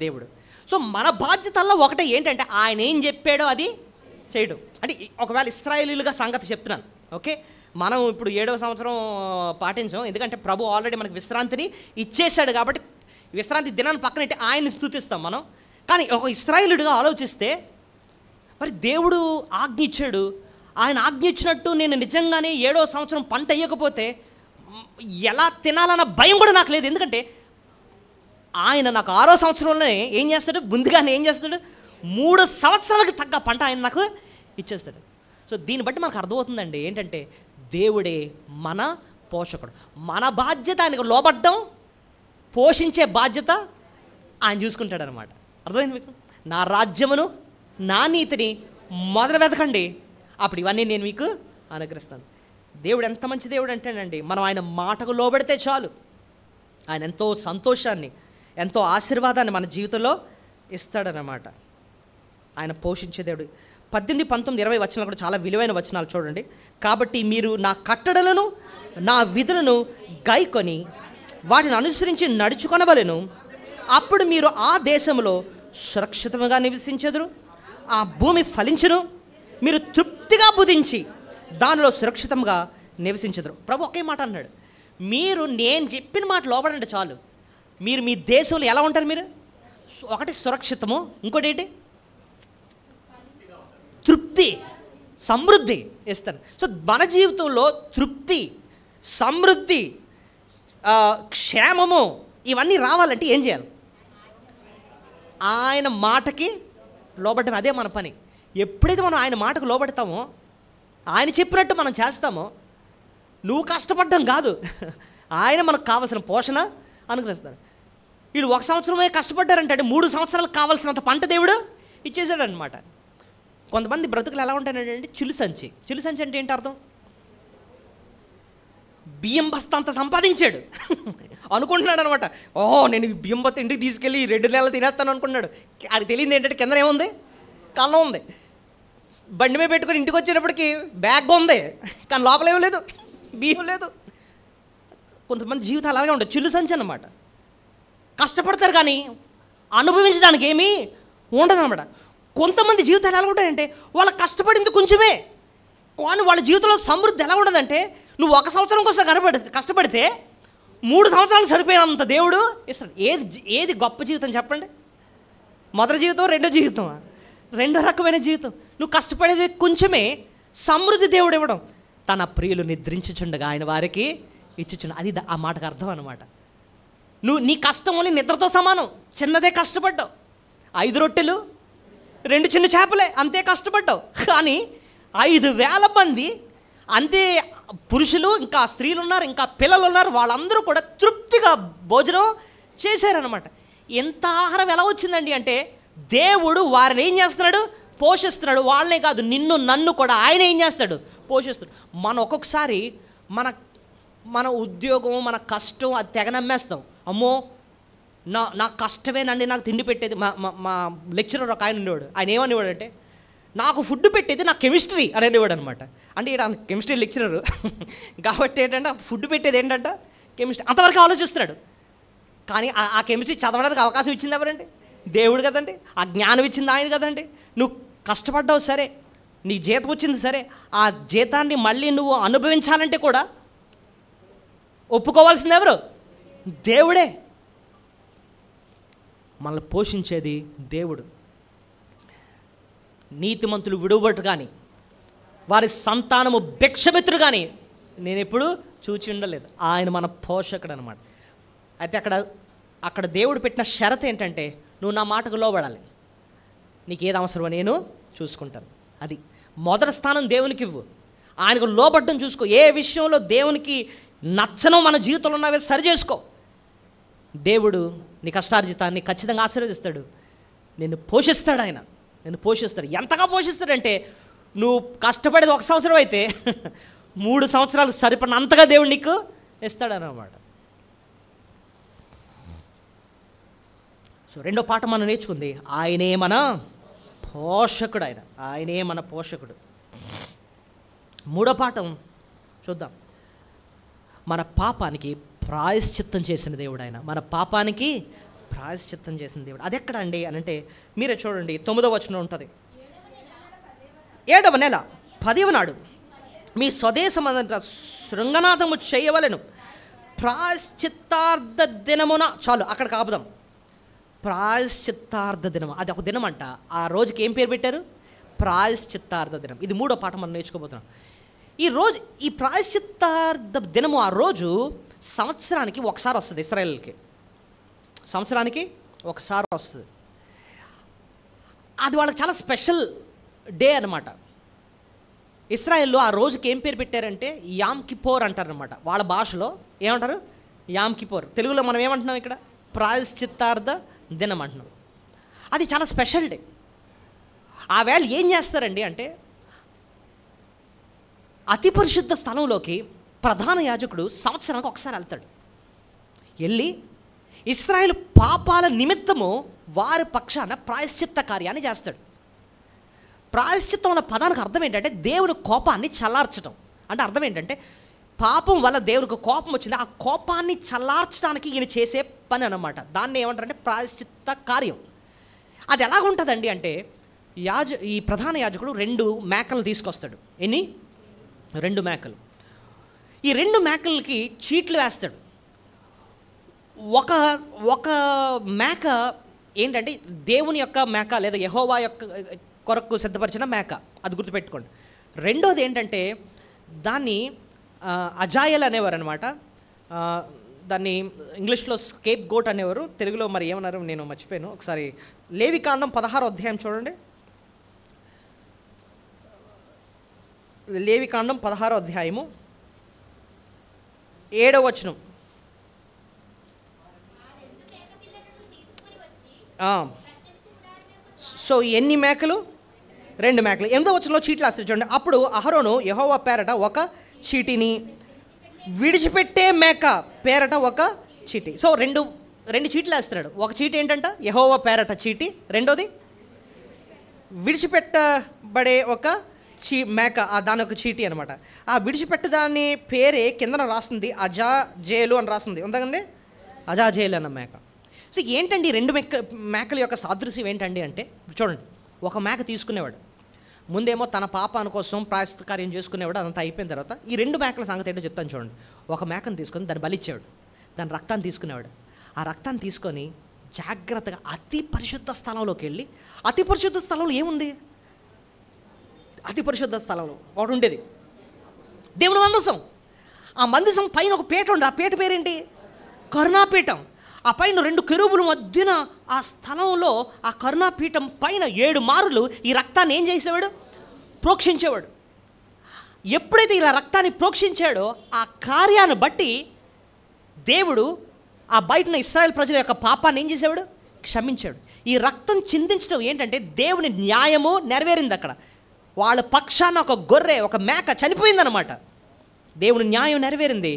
దేవుడు. సో మన బాధ్యతల్లో ఒకటే ఏంటంటే ఆయన ఏం చెప్పాడో అది చేయడం. అంటే ఒకవేళ ఇశ్రాయేలీలుగా సంగతి చెప్తున్నాను, ఓకే. మనం ఇప్పుడు 7వ సంవత్సరం పాటించాం, ఎందుకంటే ప్రభు ఆల్రెడీ మనకి విశ్రాంతిని ఇచ్చేశాడు కాబట్టి విశ్రాంతి దినాన్ని పక్కనెట్టి ఆయన్ని స్తుతిస్తాం మనం. కానీ ఒక ఇశ్రాయేలుడిగా ఆలోచిస్తే మరి దేవుడు ఆజ్ఞ ఇచ్చాడు, ఆయన ఆజ్ఞ ఇచ్చినట్టు నేను నిజంగానే 7వ సంవత్సరం పంట వేయకపోతే ఎలా తినాలన్న భయం కూడా నాకు లేదు. ఎందుకంటే ఆయన నాకు 6వ సంవత్సరంలోనే ఏం చేస్తాడు, ముందుగానే ఏం చేస్తాడు, 3 సంవత్సరాలకు తగ్గ పంట ఆయన నాకు ఇచ్చేస్తాడు. సో దీన్ని బట్టి మనకు అర్థమవుతుందండి ఏంటంటే దేవుడే మన పోషకుడు. మన బాధ్యత ఆయనకు లోబడ్డం, పోషించే బాధ్యత ఆయన చూసుకుంటాడు అనమాట. అర్థమైంది మీకు? నా రాజ్యమును నా నీతిని మొదలు వెతకండి, అప్పుడు ఇవన్నీ నేను మీకు అనుగ్రహిస్తాను. దేవుడు ఎంత మంచి దేవుడు అంటేనండి, మనం ఆయన మాటకు లోబడితే చాలు ఆయన ఎంతో సంతోషాన్ని, ఎంతో ఆశీర్వాదాన్ని మన జీవితంలో ఇస్తాడనమాట. ఆయన పోషించే దేవుడు. 18, 19, 20 వచనాలు కూడా చాలా విలువైన వచనాలు చూడండి. కాబట్టి మీరు నా కట్టడలను నా విధులను గైకొని వాటిని అనుసరించి నడుచుకొనవలెను, అప్పుడు మీరు ఆ దేశంలో సురక్షితంగా నివసించెదరు, ఆ భూమి ఫలించును, మీరు తృప్తిగా భుజించి దానిలో సురక్షితంగా నివసించెదరు. ప్రభు ఒకే మాట అన్నాడు, మీరు నేను చెప్పిన మాట లోబడండి చాలు, మీరు మీ దేశంలో ఎలా ఉంటారు? మీరు ఒకటి సురక్షితము, ఇంకోటి ఏంటి? తృప్తి, సమృద్ధి ఇస్తాను. సో మన జీవితంలో తృప్తి, సమృద్ధి, క్షేమము ఇవన్నీ రావాలంటే ఏం చేయాలి? ఆయన మాటకి లోబడటం, అదే మన పని. ఎప్పుడైతే మనం ఆయన మాటకు లోబడతామో, ఆయన చెప్పినట్టు మనం చేస్తామో, నువ్వు కష్టపడడం కాదు, ఆయన మనకు కావాల్సిన పోషణ అనుగ్రహిస్తాడు. వీళ్ళు 1 సంవత్సరమే కష్టపడ్డారంటే 3 సంవత్సరాలకు కావాల్సినంత పంట దేవుడు ఇచ్చేసాడు అనమాట. కొంతమంది బ్రతుకులు ఎలా ఉంటాయంటే చిలుసంచి. చిలుసంచి అంటే ఏంటి అర్థం? బియ్యం బస్తా అంత సంపాదించాడు అనుకుంటున్నాడు అనమాట. నేను బియ్యం బస్తా ఇంటికి తీసుకెళ్ళి 2 నెలలు తినేస్తాను అనుకున్నాడు. అది తెలియదు ఏంటంటే కింద ఏముంది, కన్నం ఉంది. బండి మీద పెట్టుకొని ఇంటికి వచ్చేటప్పటికి బ్యాగ్ ఉంది, కానీ లోపల ఏం లేదు, బియ్యం లేదు. కొంతమంది జీవితాలు అలాగే ఉంటాయి, చిలుసంచి అన్నమాట. కష్టపడతారు కానీ అనుభవించడానికి ఏమీ ఉండదు అనమాట. కొంతమంది జీవితాలు ఎలా ఉంటాయంటే వాళ్ళ కష్టపడింది కొంచెమే, కానీ వాళ్ళ జీవితంలో సమృద్ధి ఎలా ఉండదంటే నువ్వు 1 సంవత్సరం కోసం కష్టపడితే 3 సంవత్సరాలు సరిపోయినంత దేవుడు ఇస్తాడు. ఏది గొప్ప జీవితం చెప్పండి? మొదటి జీవితం, రెండో జీవితం, రెండో రకమైన జీవితం. నువ్వు కష్టపడేది కొంచెమే, సమృద్ధి దేవుడు ఇవ్వడం. తన ప్రియులు నిద్రించుచుండగా ఆయన వారికి ఇచ్చుచుండ, అది ఆ మాటకు అర్థం అనమాట. నీ కష్టం వల్ల నిద్రతో సమానం. చిన్నదే కష్టపడ్డావు, 5 రొట్టెలు 2 చిన్న చేపలే, అంతే కష్టపడ్డావు. కానీ 5,000 మంది అంతే, పురుషులు ఇంకా స్త్రీలు ఉన్నారు, ఇంకా పిల్లలు ఉన్నారు, వాళ్ళందరూ కూడా తృప్తిగా భోజనం చేశారనమాట. ఎంత ఆహారం ఎలా వచ్చిందండి అంటే దేవుడు వారిని ఏం చేస్తున్నాడు? పోషిస్తున్నాడు. వాళ్ళనే కాదు, నిన్ను నన్ను కూడా ఆయన ఏం చేస్తాడు? పోషిస్తాడు. మనం ఒక్కొక్కసారి మన ఉద్యోగం, మన కష్టం అది తెగ నమ్మేస్తాం. అమ్మో నా కష్టమేనండి నాకు తిండి పెట్టేది. మా లెక్చరర్ ఒక ఆయన ఉండేవాడు. ఆయన ఏమనేవాడు అంటే నాకు ఫుడ్ పెట్టేది నా కెమిస్ట్రీ అని అనేవాడు అనమాట. అంటే ఇక్కడ కెమిస్ట్రీ లెక్చరరు కాబట్టి ఏంటంటే ఫుడ్ పెట్టేది ఏంటంటే కెమిస్ట్రీ, అంతవరకు ఆలోచిస్తున్నాడు. కానీ ఆ కెమిస్ట్రీ చదవడానికి అవకాశం ఇచ్చింది ఎవరండి? దేవుడు కదండి. ఆ జ్ఞానం ఇచ్చింది ఆయన కదండి. నువ్వు కష్టపడ్డావు సరే, నీ జీతం వచ్చింది సరే, ఆ జీతాన్ని మళ్ళీ నువ్వు అనుభవించాలంటే కూడా ఒప్పుకోవాల్సింది ఎవరు? దేవుడే. మనల్ని పోషించేది దేవుడు. నీతిమంతులు విడువబట్టు కానీ వారి సంతానము భిక్షమిత్రుడు కానీ నేను ఎప్పుడు చూచి ఉండలేదు. ఆయన మన పోషకుడు అనమాట. అయితే అక్కడ దేవుడు పెట్టిన షరతు ఏంటంటే, నువ్వు నా మాటకు లోబడాలి, నీకు ఏది అవసరమో నేను చూసుకుంటాను. అది మొదటి స్థానం దేవునికి ఇవ్వు. ఆయనకు లోబడ్డం చూసుకో. ఏ విషయంలో దేవునికి నచ్చనో మన జీవితంలో ఉన్నవే సరి చేసుకో. దేవుడు నీ కష్టార్జితాన్ని ఖచ్చితంగా ఆశీర్వదిస్తాడు. నిన్ను పోషిస్తాడు. ఆయన నిన్ను పోషిస్తాడు. ఎంతగా పోషిస్తాడంటే, నువ్వు కష్టపడేది 1 సంవత్సరం అయితే 3 సంవత్సరాలు సరిపడినంతగా దేవుడు నీకు ఇస్తాడన్నమాట. సో రెండో పాఠం మనం నేర్చుకుంది, ఆయనే మన పోషకుడు. ఆయనే మన పోషకుడు. మూడో పాఠం చూద్దాం. మన పాపానికి ప్రాయశ్చిత్తం చేసిన దేవుడు ఆయన. మన పాపానికి ప్రాయశ్చిత్తం చేసిన దేవుడు. అది ఎక్కడ అండి అని అంటే, మీరే చూడండి 9వ వచనం ఉంటుంది. 7వ నెల 10వ నాడు మీ స్వదేశమంతటా శృంగనాథము చేయవలెను. ప్రాయశ్చిత్తార్థ దినమున, చాలు అక్కడికి ఆపుదాం. ప్రాయశ్చిత్తార్థ దినం, అది ఒక దినం అంట. ఆ రోజుకి ఏం పేరు పెట్టారు? ప్రాయశ్చిత్తార్థ దినం. ఇది మూడో పాఠం మనం నేర్చుకోబోతున్నాం. ఈ ప్రాయశ్చిత్తార్థ దినము, ఆ రోజు సంవత్సరానికి ఒకసారి వస్తుంది. ఇశ్రాయేలుకి సంవత్సరానికి ఒకసారి వస్తుంది. అది వాళ్ళకి చాలా స్పెషల్ డే అనమాట. ఇశ్రాయేల్లో ఆ రోజుకి ఏం పేరు పెట్టారంటే యామ్ కిపోర్ అంటారనమాట. వాళ్ళ భాషలో ఏమంటారు? యామ్ కిపోర్. తెలుగులో మనం ఏమంటున్నాం? ఇక్కడ ప్రాయశ్చిత్తార్థ దినం అంటున్నాం. అది చాలా స్పెషల్ డే. ఆ వేళ ఏం చేస్తారండి అంటే, అతి పరిశుద్ధ స్థలంలోకి ప్రధాన యాజకుడు సంవత్సరానికి ఒకసారి వెళ్తాడు. వెళ్ళి ఇశ్రాయేలు పాపాల నిమిత్తము వారి పక్షాన ప్రాయశ్చిత్త కార్యాన్ని చేస్తాడు. ప్రాయశ్చిత్తం అన్న పదానికి అర్థం ఏంటంటే, దేవుని కోపాన్ని చల్లార్చడం. అంటే అర్థం ఏంటంటే, పాపం వల్ల దేవునికి కోపం వచ్చింది, ఆ కోపాన్ని చల్లార్చడానికి ఈయన చేసే పని అన్నమాట. దాన్ని ఏమంటారంటే ప్రాయశ్చిత్త కార్యం. అది ఎలాగుంటుందండి అంటే, ఈ ప్రధాన యాజకుడు 2 మేకలు తీసుకొస్తాడు. ఎన్ని? 2 మేకలు. ఈ 2 మేకలకి చీట్లు వేస్తాడు. ఒక మేక ఏంటంటే దేవుని యొక్క మేక, లేదా యెహోవా యొక్క కొరకు సిద్ధపరిచిన మేక, అది గుర్తుపెట్టుకోండి. రెండోది ఏంటంటే, దాన్ని అజాయల్ అనేవారు అనమాట. దాన్ని ఇంగ్లీష్లో స్కేప్ గోట్ అనేవారు, తెలుగులో మరి ఏమన్నారు నేను మర్చిపోయాను. ఒకసారి లేవికాండం 16వ అధ్యాయం చూడండి. లేవికాండం 16వ అధ్యాయము 7వ వచనం. సో ఎన్ని మేకలు? 2 మేకలు. 8వ వచనంలో చీట్లు వేస్తారు చూడండి. అప్పుడు అహరోను యెహోవా పేరట ఒక చీటిని, విడిచిపెట్టే మేక పేరట ఒక చీటి. సో రెండు చీట్లు వేస్తున్నాడు. ఒక చీటి ఏంటంట? యెహోవా పేరట చీటి. రెండోది విడిచిపెట్టబడే ఒక మేక, దాని ఒక చీటి అనమాట. ఆ విడిచిపెట్టే దాని పేరే కిందన రాస్తుంది అజాజేలు అని రాస్తుంది. ఉందండి, అజాజేలు అన్న మేక. సో ఏంటండి 2 మేకల యొక్క సాదృశ్యం ఏంటండి అంటే, చూడండి, ఒక మేక తీసుకునేవాడు. ముందేమో తన పాపాని కోసం ప్రాయశ్చిత్త కార్యం చేసుకునేవాడు. అదంతా అయిపోయిన తర్వాత ఈ 2 మేకల సంగతి ఏంటో చెప్తాను చూడండి. ఒక మేకను తీసుకొని దాన్ని బలిచ్చేవాడు. దాని రక్తాన్ని తీసుకునేవాడు. ఆ రక్తాన్ని తీసుకొని జాగ్రత్తగా అతి పరిశుద్ధ స్థలంలోకి వెళ్ళి, అతి పరిశుద్ధ స్థలంలో ఏముంది? అతి పరిశుద్ధ స్థలంలో ఒకటి ఉండేది, దేవుని మందసం. ఆ మందసం పైన ఒక పీట ఉంది. ఆ పీట పేరేంటి? కరుణాపీఠం. ఆ పైన 2 కెరూబుల మధ్యన ఆ స్థలంలో ఆ కరుణాపీఠం పైన 7 మారులు ఈ రక్తాన్ని ఏం చేసేవాడు? ప్రోక్షించేవాడు. ఎప్పుడైతే ఇలా రక్తాన్ని ప్రోక్షించాడో ఆ కార్యాన్ని బట్టి దేవుడు ఆ బయటన ఇశ్రాయేల్ ప్రజల యొక్క పాపాన్ని ఏం చేసేవాడు? క్షమించాడు. ఈ రక్తం చిందించడం ఏంటంటే దేవుని న్యాయము నెరవేరింది. అక్కడ వాళ్ళ పక్షాన ఒక గొర్రె, ఒక మేక చనిపోయిందనమాట. దేవుని న్యాయం నెరవేరింది.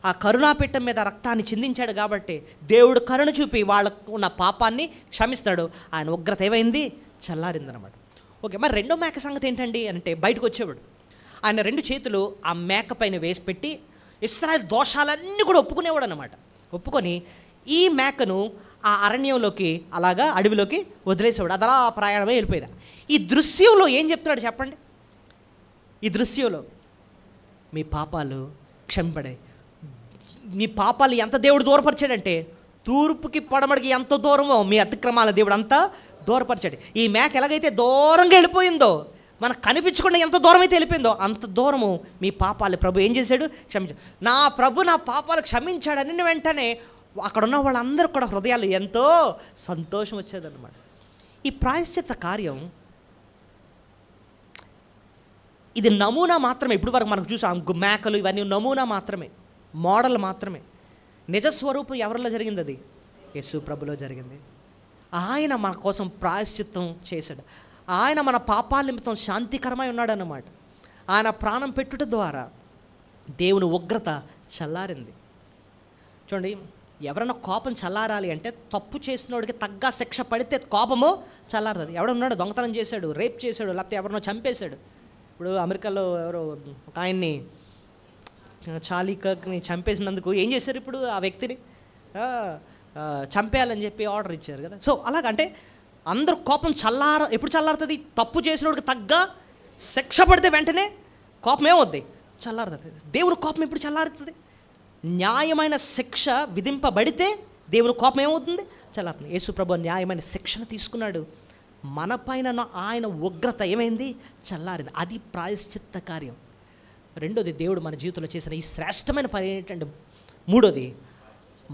ఆ కరుణాపీఠం మీద రక్తాన్ని చిందించాడు కాబట్టి దేవుడు కరుణ చూపి వాళ్ళకు ఉన్న పాపాన్ని క్షమిస్తాడు. ఆయన ఉగ్రత ఏమైంది? చల్లారిందనమాట. ఓకే, మరి 2వ మేక సంగతి ఏంటండి అంటే, బయటకు వచ్చేవాడు. ఆయన 2 చేతులు ఆ మేక పైన వేసి పెట్టి ఇశ్రాయేల్ దోషాలన్నీ కూడా ఒప్పుకునేవాడు అనమాట. ఒప్పుకొని ఈ మేకను ఆ అరణ్యంలోకి అలాగా అడవిలోకి వదిలేసేవాడు. అదలా ప్రయాణమే వెళ్ళిపోయేది. ఈ దృశ్యంలో ఏం చెప్తున్నాడు చెప్పండి? ఈ దృశ్యంలో మీ పాపాలు క్షమింపడే. మీ పాపాలు ఎంత దేవుడు దూరపరిచాడంటే, తూర్పుకి పడమడికి ఎంత దూరమో మీ అతిక్రమాల దేవుడు అంతా దూరపరిచాడు. ఈ మేక ఎలాగైతే దూరంగా వెళ్ళిపోయిందో, మనకు కనిపించకుండా ఎంత దూరం అయితే వెళ్ళిపోయిందో అంత దూరము మీ పాపాలు ప్రభు ఏం చేశాడు? క్షమించాడు. నా ప్రభు నా పాపాలు క్షమించాడని వెంటనే అక్కడ ఉన్న వాళ్ళందరూ కూడా హృదయాలు ఎంతో సంతోషం వచ్చేదన్నమాట. ఈ ప్రాయశ్చిత్త కార్యం ఇది నమూనా మాత్రమే. ఇప్పుడు వరకు మనకు చూసాం మేకలు ఇవన్నీ నమూనా మాత్రమే, మోడల్ మాత్రమే. నిజస్వరూపం ఎవరిలో జరిగింది? అది యేసు ప్రభులో జరిగింది. ఆయన మన కోసం ప్రాయశ్చిత్తం చేశాడు. ఆయన మన పాపాల నిమిత్తం శాంతికరమై ఉన్నాడు అన్నమాట. ఆయన ప్రాణం పెట్టుట ద్వారా దేవుని ఉగ్రత చల్లారింది. చూడండి, ఎవరైనా కోపం చల్లారాలి అంటే తప్పు చేసినోడికి తగ్గ శిక్ష పడితే కోపము చల్లారుతుంది. ఎవడున్నాడు దొంగతనం చేశాడు, రేప్ చేశాడు, లేకపోతే ఎవరినో చంపేశాడు. ఇప్పుడు అమెరికాలో ఎవరో ఒక ఆయన్ని చాలీకని చంపేసినందుకు ఏం చేశారు? ఇప్పుడు ఆ వ్యక్తిని చంపేయాలని చెప్పి ఆర్డర్ ఇచ్చారు కదా. సో అలాగంటే అందరూ కోపం ఎప్పుడు చల్లారుతుంది? తప్పు చేసినోడికి తగ్గ శిక్ష పడితే వెంటనే కోపం ఏమవుద్ది? చల్లారుతుంది. దేవుని కోపం ఎప్పుడు చల్లారుతుంది? న్యాయమైన శిక్ష విధింపబడితే దేవుని కోపం ఏమవుతుంది? చల్లారుతుంది. యేసు ప్రభు న్యాయమైన శిక్షను తీసుకున్నాడు. మన పైన ఆయన ఉగ్రత ఏమైంది? చల్లారింది. అది ప్రాయశ్చిత్త కార్యం. రెండోది, దేవుడు మన జీవితంలో చేసిన ఈ శ్రేష్టమైన పని ఏంటంటే, మూడోది,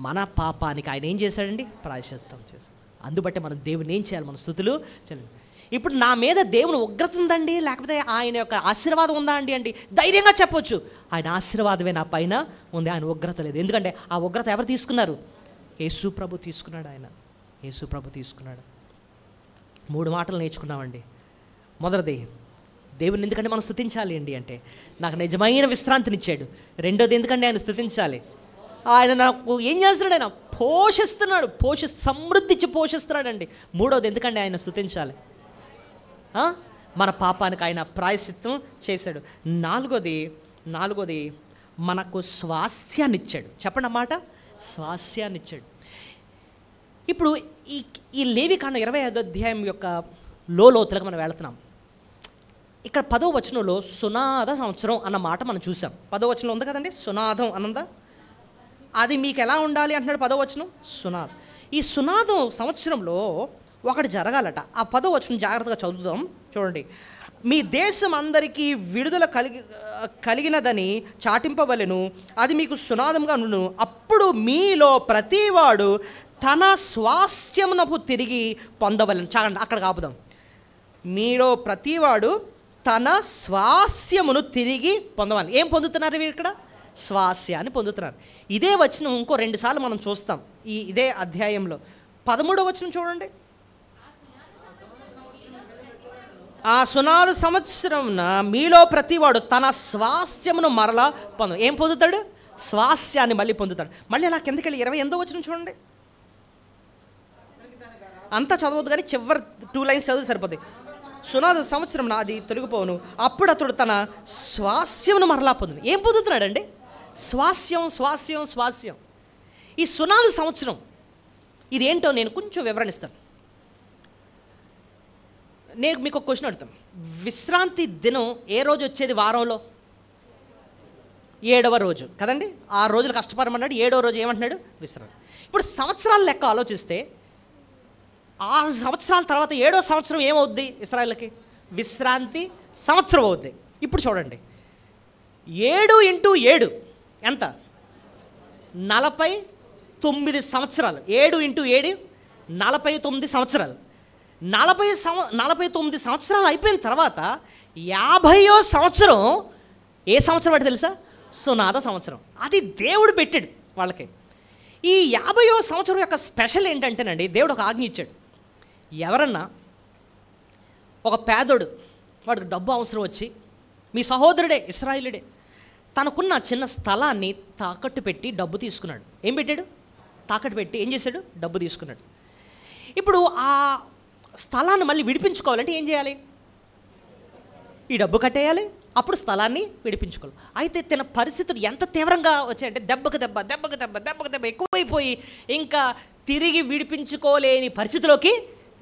మన పాపానికి ఆయన ఏం చేశాడండి? ప్రాయశ్చిత్తం చేశాడు. అందుబట్టే మనం దేవుని ఏం చేయాలి? మన స్తుతులు చేయాలి. ఇప్పుడు నా మీద దేవుని ఉగ్రత ఉందండి, లేకపోతే ఆయన యొక్క ఆశీర్వాదం ఉందా అండి అంటే ధైర్యంగా చెప్పొచ్చు, ఆయన ఆశీర్వాదమే నా పైన ఉంది, ఆయన ఉగ్రత లేదు. ఎందుకంటే ఆ ఉగ్రత ఎవరు తీసుకున్నారు? యేసు ప్రభు తీసుకున్నాడు. ఆయన యేసు ప్రభు తీసుకున్నాడు. 3 మాటలు నేర్చుకున్నామండి. మొదటిది, దేవుని ఎందుకంటే మనం స్తుతించాలి అండి అంటే నాకు నిజమైన విశ్రాంతినిచ్చాడు. రెండోది, ఎందుకంటే ఆయన స్తుతించాలి, ఆయన నాకు ఏం చేస్తున్నాడు? ఆయన పోషిస్తున్నాడు, సమృద్ధిచ్చి పోషిస్తున్నాడండి. మూడోది, ఎందుకంటే ఆయన స్తుతించాలి, మన పాపానికి ఆయన ప్రాయశ్చిత్తం చేశాడు. నాలుగోది మనకు స్వాస్థ్యాన్ని ఇచ్చాడు. చెప్పండి అన్నమాట, స్వాస్థ్యాన్ని ఇచ్చాడు. ఇప్పుడు ఈ లేవికాండం 25వ అధ్యాయం యొక్క లోతులకు మనం వెళుతున్నాం. ఇక్కడ 10వ వచనంలో సునాద సంవత్సరం అన్న మాట మనం చూసాం. 10వ వచనంలో ఉంది కదండి, సునాదం అనందా. అది మీకు ఎలా ఉండాలి అంటున్నాడు 10వ వచనం, సునాదం. ఈ సునాదం సంవత్సరంలో ఒకటి జరగాలట. ఆ 10వ వచనం జాగ్రత్తగా చదువుదాం. చూడండి, మీ దేశం అందరికీ విడుదల కలిగినదని చాటింపవలెను, అది మీకు సునాదంగా నుండును. అప్పుడు మీలో ప్రతివాడు తన స్వాస్థ్యమునకు తిరిగి పొందవలను. చాలండి, అక్కడ కాపుదాం. మీలో ప్రతివాడు తన స్వాస్థ్యమును తిరిగి పొందవాలి. ఏం పొందుతున్నారు వీరు ఇక్కడ? స్వాస్థ్యాన్ని పొందుతున్నారు. ఇదే వచనం ఇంకో 2 సార్లు మనం చూస్తాం ఇదే అధ్యాయంలో. 13వ వచనం చూడండి, ఆ సునాద సంవత్సరమున మీలో ప్రతివాడు తన స్వాస్థ్యమును మరలా ఏం పొందుతాడు? స్వాస్థ్యాన్ని మళ్ళీ పొందుతాడు. మళ్ళీ అలా కిందకెళ్ళి 28వ వచనం చూడండి. అంతా చదవద్దు కానీ చివరి 2 లైన్స్ చదివి సరిపోతుంది. సునాద సంవత్సరం అది తొలగిపోను, అప్పుడు అతడు తన స్వాస్థ్యమును మరలా పొందును. ఏం పొందుతున్నాడండి? స్వాస్థ్యం. ఈ సునాద సంవత్సరం ఇదేంటో నేను కొంచెం వివరణిస్తాను. నేను మీకు ఒక క్వశ్చన్ అడుగుతాను. విశ్రాంతి దినం ఏ రోజు వచ్చేది వారంలో? 7వ రోజు కదండి. 6 రోజులు కష్టపడమన్నాడు, 7వ రోజు ఏమంటున్నాడు? విశ్రాంతి. ఇప్పుడు సంవత్సరాల లెక్క ఆలోచిస్తే 6 సంవత్సరాల తర్వాత 7వ సంవత్సరం ఏమవుద్ది? ఇశ్రాయేలుకి విశ్రాంతి సంవత్సరం అవుద్ది. ఇప్పుడు చూడండి, 7 × 7 ఎంత? 49 సంవత్సరాలు. 7 × 7 49 సంవత్సరాలు. 49 సంవత్సరాలు అయిపోయిన తర్వాత 50వ సంవత్సరం ఏ సంవత్సరం అంటే తెలుసా? సునాద సంవత్సరం. అది దేవుడు పెట్టాడు వాళ్ళకి. ఈ 50వ సంవత్సరం యొక్క స్పెషల్ ఏంటంటేనండి, దేవుడు ఒక ఆజ్ఞ ఇచ్చాడు. ఎవరన్నా ఒక పేదోడు, వాడికి డబ్బు అవసరం వచ్చి, మీ సహోదరుడే ఇశ్రాయేలుడే, తనకున్న చిన్న స్థలాన్ని తాకట్టు పెట్టి డబ్బు తీసుకున్నాడు. ఏం పెట్టాడు? తాకట్టు పెట్టి ఏం చేశాడు? డబ్బు తీసుకున్నాడు. ఇప్పుడు ఆ స్థలాన్ని మళ్ళీ విడిపించుకోవాలంటే ఏం చేయాలి? ఈ డబ్బు కట్టేయాలి, అప్పుడు స్థలాన్ని విడిపించుకోవాలి. అయితే తన పరిస్థితులు ఎంత తీవ్రంగా వచ్చాయంటే దెబ్బకు దెబ్బ ఎక్కువైపోయి ఇంకా తిరిగి విడిపించుకోలేని పరిస్థితిలోకి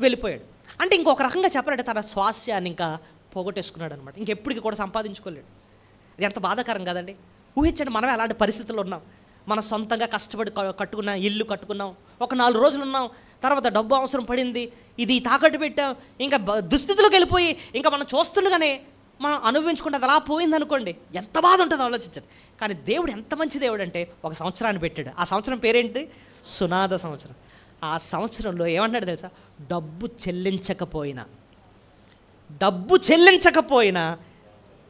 వెళ్ళిపోయాడు. అంటే ఇంకొక రకంగా చెప్పాలంటే తన స్వాస్థ్యాన్ని ఇంకా పోగొట్టేసుకున్నాడు అనమాట. ఇంకెప్పటికీ కూడా సంపాదించుకోలేడు. ఇది ఎంత బాధాకరం కదండి. ఊహించండి, మనమే అలాంటి పరిస్థితుల్లో ఉన్నాం. మన సొంతంగా కష్టపడి కట్టుకున్నాం, ఇల్లు కట్టుకున్నాం, ఒక 4 రోజులు ఉన్నాం, తర్వాత డబ్బు అవసరం పడింది, ఇది తాకట్టు పెట్టాం, ఇంకా దుస్థితిలోకి వెళ్ళిపోయి ఇంకా మనం చూస్తుండగానే మనం అనుభవించుకుంటే అది అలా పోయింది అనుకోండి, ఎంత బాధ ఉంటుందో ఆలోచించండి. కానీ దేవుడు ఎంత మంచి దేవుడు అంటే ఒక సంవత్సరాన్ని పెట్టాడు. ఆ సంవత్సరం పేరేంటి? సునాద సంవత్సరం. ఆ సంవత్సరంలో ఏమన్నాడు తెలుసా? డబ్బు చెల్లించకపోయినా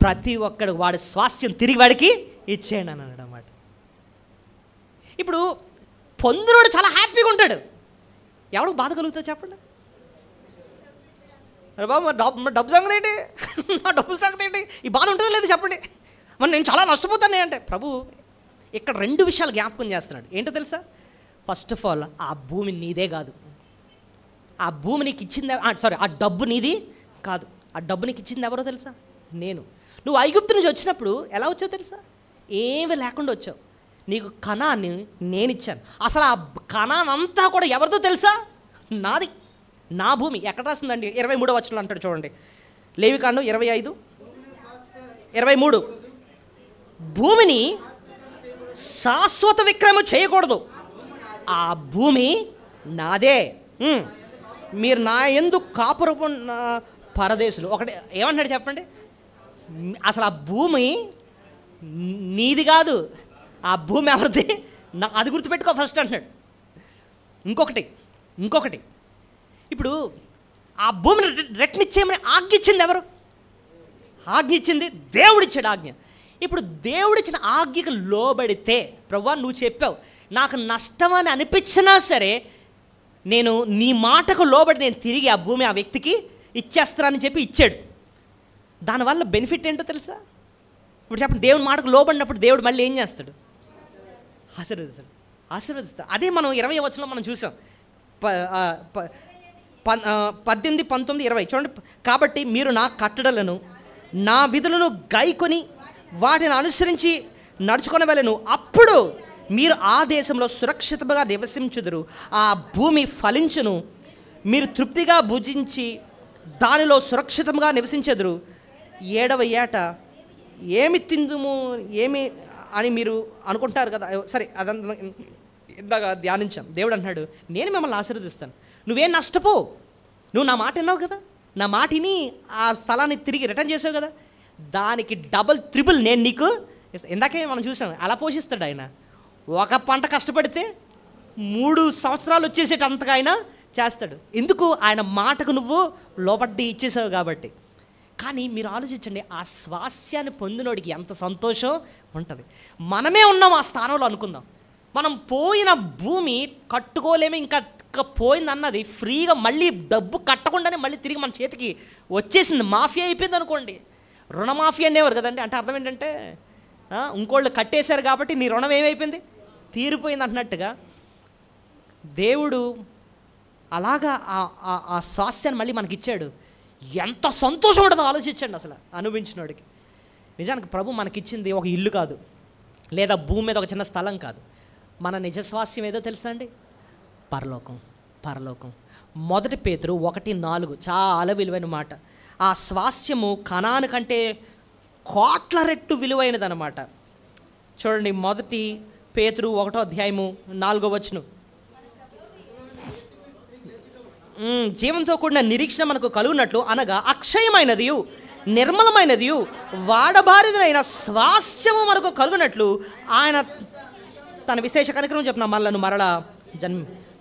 ప్రతి ఒక్కడు వాడి స్వాస్థ్యం తిరిగి వాడికి ఇచ్చేయండి అని అన్నాడు అన్నమాట. ఇప్పుడు పొందునోడు చాలా హ్యాపీగా ఉంటాడు. ఎవరికి బాధ కలుగుతుంది చెప్పండి? అరే బాబు, డబ్బు సంగతి ఏంటి, నా డబ్బుల సంగతి ఏంటి, ఈ బాధ ఉంటుందో లేదు చెప్పండి. మరి నేను చాలా నష్టపోతానే అంటే ప్రభు ఇక్కడ 2 విషయాలు జ్ఞాపకం చేస్తున్నాడు. ఏంటో తెలుసా? ఫస్ట్ ఆఫ్ ఆల్, ఆ భూమి నీదే కాదు. ఆ భూమి నీకు ఇచ్చింది, ఆ డబ్బు నీది కాదు. ఆ డబ్బు నీకు ఇచ్చింది ఎవరో తెలుసా? నేను. నువ్వు ఐగుప్తు నుంచి వచ్చినప్పుడు ఎలా వచ్చావు తెలుసా? ఏమీ లేకుండా వచ్చావు. నీకు కణాన్ని నేను ఇచ్చాను. అసలు ఆ కణాన్ అంతా కూడా ఎవరిదో తెలుసా? నాది, నా భూమి. ఎక్కడ రాస్తుందండి? 23వ వచనంలో అంటాడు చూడండి, లేవికాండం 25:23. భూమిని శాశ్వత విక్రయం చేయకూడదు, ఆ భూమి నాదే, మీరు నా యందు కాపురపు పరదేశులు. ఒకటి ఏమంటాడు చెప్పండి? అసలు ఆ భూమి నీది కాదు, ఆ భూమి ఎవరిది? అది గుర్తుపెట్టుకో ఫస్ట్ అంటున్నాడు. ఇంకొకటి ఇప్పుడు ఆ భూమిని రెట్నిచ్చేయమని ఆజ్ఞ ఇచ్చింది ఎవరు? ఆజ్ఞ ఇచ్చింది దేవుడిచ్చాడు ఆజ్ఞ. ఇప్పుడు దేవుడిచ్చిన ఆజ్ఞకు లోబడితే, ప్రభువా నువ్వు చెప్పావు, నాకు నష్టం అని అనిపించినా సరే నేను నీ మాటకు లోబడి నేను తిరిగి ఆ భూమి ఆ వ్యక్తికి ఇచ్చేస్తానని చెప్పి ఇచ్చాడు. దానివల్ల బెనిఫిట్ ఏంటో తెలుసా? ఇప్పుడు చెప్పండి, దేవుని మాటకు లోబడినప్పుడు దేవుడు మళ్ళీ ఏం చేస్తాడు? ఆశీర్వదిస్తాడు. అదే మనం 20వ వచనంలో మనం చూసాం, 18, 19, 20 చూడండి. కాబట్టి మీరు నా కట్టడలను నా విధులను గైకొని వాటిని అనుసరించి నడుచుకొని వెళ్ళను, అప్పుడు మీరు ఆ దేశంలో సురక్షితంగా నివసించుదురు, ఆ భూమి ఫలించును, మీరు తృప్తిగా భుజించి దానిలో సురక్షితంగా నివసించెదరు. 7వ ఏట ఏమి తిందుము ఏమి అని మీరు అనుకుంటారు కదా. సరే, అదంతా ఇందాక ధ్యానించాం. దేవుడు అంటున్నాడు, నేను మిమ్మల్ని ఆశీర్వదిస్తాను, నువ్వేం నష్టపో, నువ్వు నా మాట విన్నావు కదా, నా మాటిని ఆ స్థలాన్ని తిరిగి రిటర్న్ చేసావు కదా, దానికి డబుల్ త్రిబుల్ నేను నీకు ఇస్తాను. ఇందాకే మనం చూసాం అలా పోషిస్తాడు ఆయన. ఒక పంట కష్టపడితే 3 సంవత్సరాలు వచ్చేసేటంతగా ఆయన చేస్తాడు. ఎందుకు? ఆయన మాటకు నువ్వు లోబడ్డి ఇచ్చేసావు కాబట్టి. కానీ మీరు ఆలోచించండి, ఆ స్వాస్థ్యాన్ని పొందినోడికి ఎంత సంతోషం ఉంటుంది. మనమే ఉన్నాం ఆ స్థానంలో అనుకుందాం. మనం పోయిన భూమి కట్టుకోలేము, ఇంకా పోయింది అన్నది ఫ్రీగా మళ్ళీ డబ్బు కట్టకుండానే మళ్ళీ తిరిగి మన చేతికి వచ్చేసింది. మాఫియా అయిపోయింది అనుకోండి. రుణమాఫీ అనేవారు కదండి. అంటే అర్థం ఏంటంటే ఇంకోళ్ళు కట్టేశారు కాబట్టి నీ రుణం ఏమైపోయింది? తీరిపోయింది అంటున్నట్టుగా దేవుడు అలాగా ఆ స్వాస్థ్యాన్ని మళ్ళీ మనకి ఇచ్చాడు. ఎంత సంతోషం ఉంటుందో ఆలోచించండి అసలు అనుభవించినోడికి. నిజానికి ప్రభు మనకిచ్చింది ఒక ఇల్లు కాదు, లేదా భూమి మీద ఒక చిన్న స్థలం కాదు. మన నిజ స్వాస్థ్యం ఏదో తెలుసా అండి? పరలోకం. 1 పేతురు 1:4 చాలా విలువైన మాట. ఆ స్వాస్థ్యము కనాను కంటే కోట్ల రెట్టు విలువైనదన్నమాట. చూడండి, 1 పేతురు 1:4 వచనం. జీవంతో కూడిన నిరీక్షణ మనకు కలుగునట్లు, అనగా అక్షయమైనది నిర్మలమైనది వాడబారిదైన స్వాస్థ్యము మనకు కలుగునట్లు ఆయన తన విశేష కనికరం చెప్పిన మనలను మరలా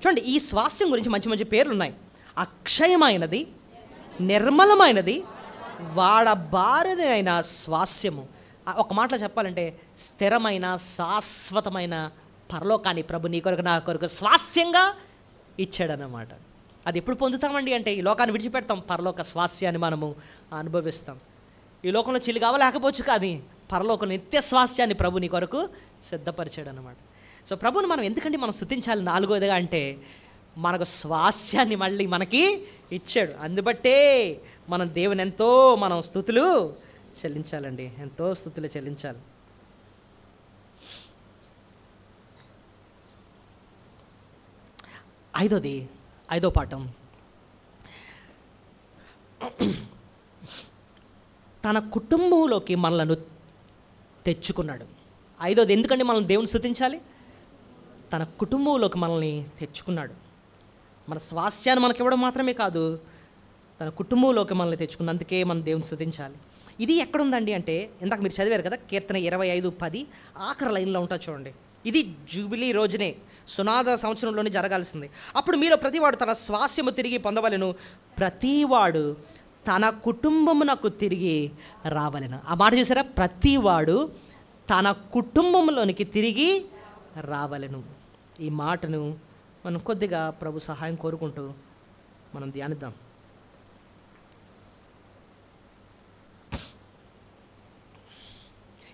చూడండి, ఈ స్వాస్థ్యం గురించి మంచి మంచి పేర్లు ఉన్నాయి. అక్షయమైనది, నిర్మలమైనది, వాడబారిదైన స్వాస్థ్యము. ఒక మాటలో చెప్పాలంటే స్థిరమైన శాశ్వతమైన పరలోకాన్ని ప్రభు నీ కొరకు నా కొరకు స్వాస్థ్యంగా ఇచ్చాడన్నమాట. అది ఎప్పుడు పొందుతామండి అంటే ఈ లోకాన్ని విడిచిపెడతాం, పరలోక స్వాస్థ్యాన్ని మనము అనుభవిస్తాం. ఈ లోకంలో చిల్లి కావలేకపోవచ్చు, కానీ పరలోక నిత్య స్వాస్థ్యాన్ని ప్రభు నీ కొరకు సిద్ధపరిచాడు అన్నమాట. సో ప్రభుని మనం ఎందుకంటే మనం స్తుతించాలి 4వదిగా అంటే మనకు స్వాస్థ్యాన్ని మళ్ళీ మనకి ఇచ్చాడు. అందుబట్టే మనం దేవుని ఎంతో మనం స్తుతులు చెల్లించాలండి, ఎంతో స్తుతులు చెల్లించాలి. ఐదో పాఠం, తన కుటుంబంలోకి మనలను తెచ్చుకున్నాడు. ఐదోది ఎందుకంటే మనం దేవుని స్తుతించాలి, తన కుటుంబంలోకి మనల్ని తెచ్చుకున్నాడు. మన స్వాస్థ్యాన్ని మనకి ఇవ్వడం మాత్రమే కాదు, తన కుటుంబంలోకి మనల్ని తెచ్చుకున్నందుకే మనం దేవుని స్తుతించాలి. ఇది ఎక్కడుందండి అంటే, ఇందాక మీరు చదివారు కదా, కీర్తన 25:10 ఆఖరి లైన్లో ఉంటా చూడండి. ఇది జూబిలీ రోజునే, సునాద సంవత్సరంలోనే జరగాల్సింది. అప్పుడు మీలో ప్రతివాడు తన స్వాస్థ్యము తిరిగి పొందవలెను, ప్రతివాడు తన కుటుంబమునకు తిరిగి రావలెను. ఆ మాట చూసారా, ప్రతివాడు తన కుటుంబంలోనికి తిరిగి రావలెను. ఈ మాటను మనం కొద్దిగా ప్రభు సహాయం కోరుకుంటూ మనం ధ్యానిద్దాం.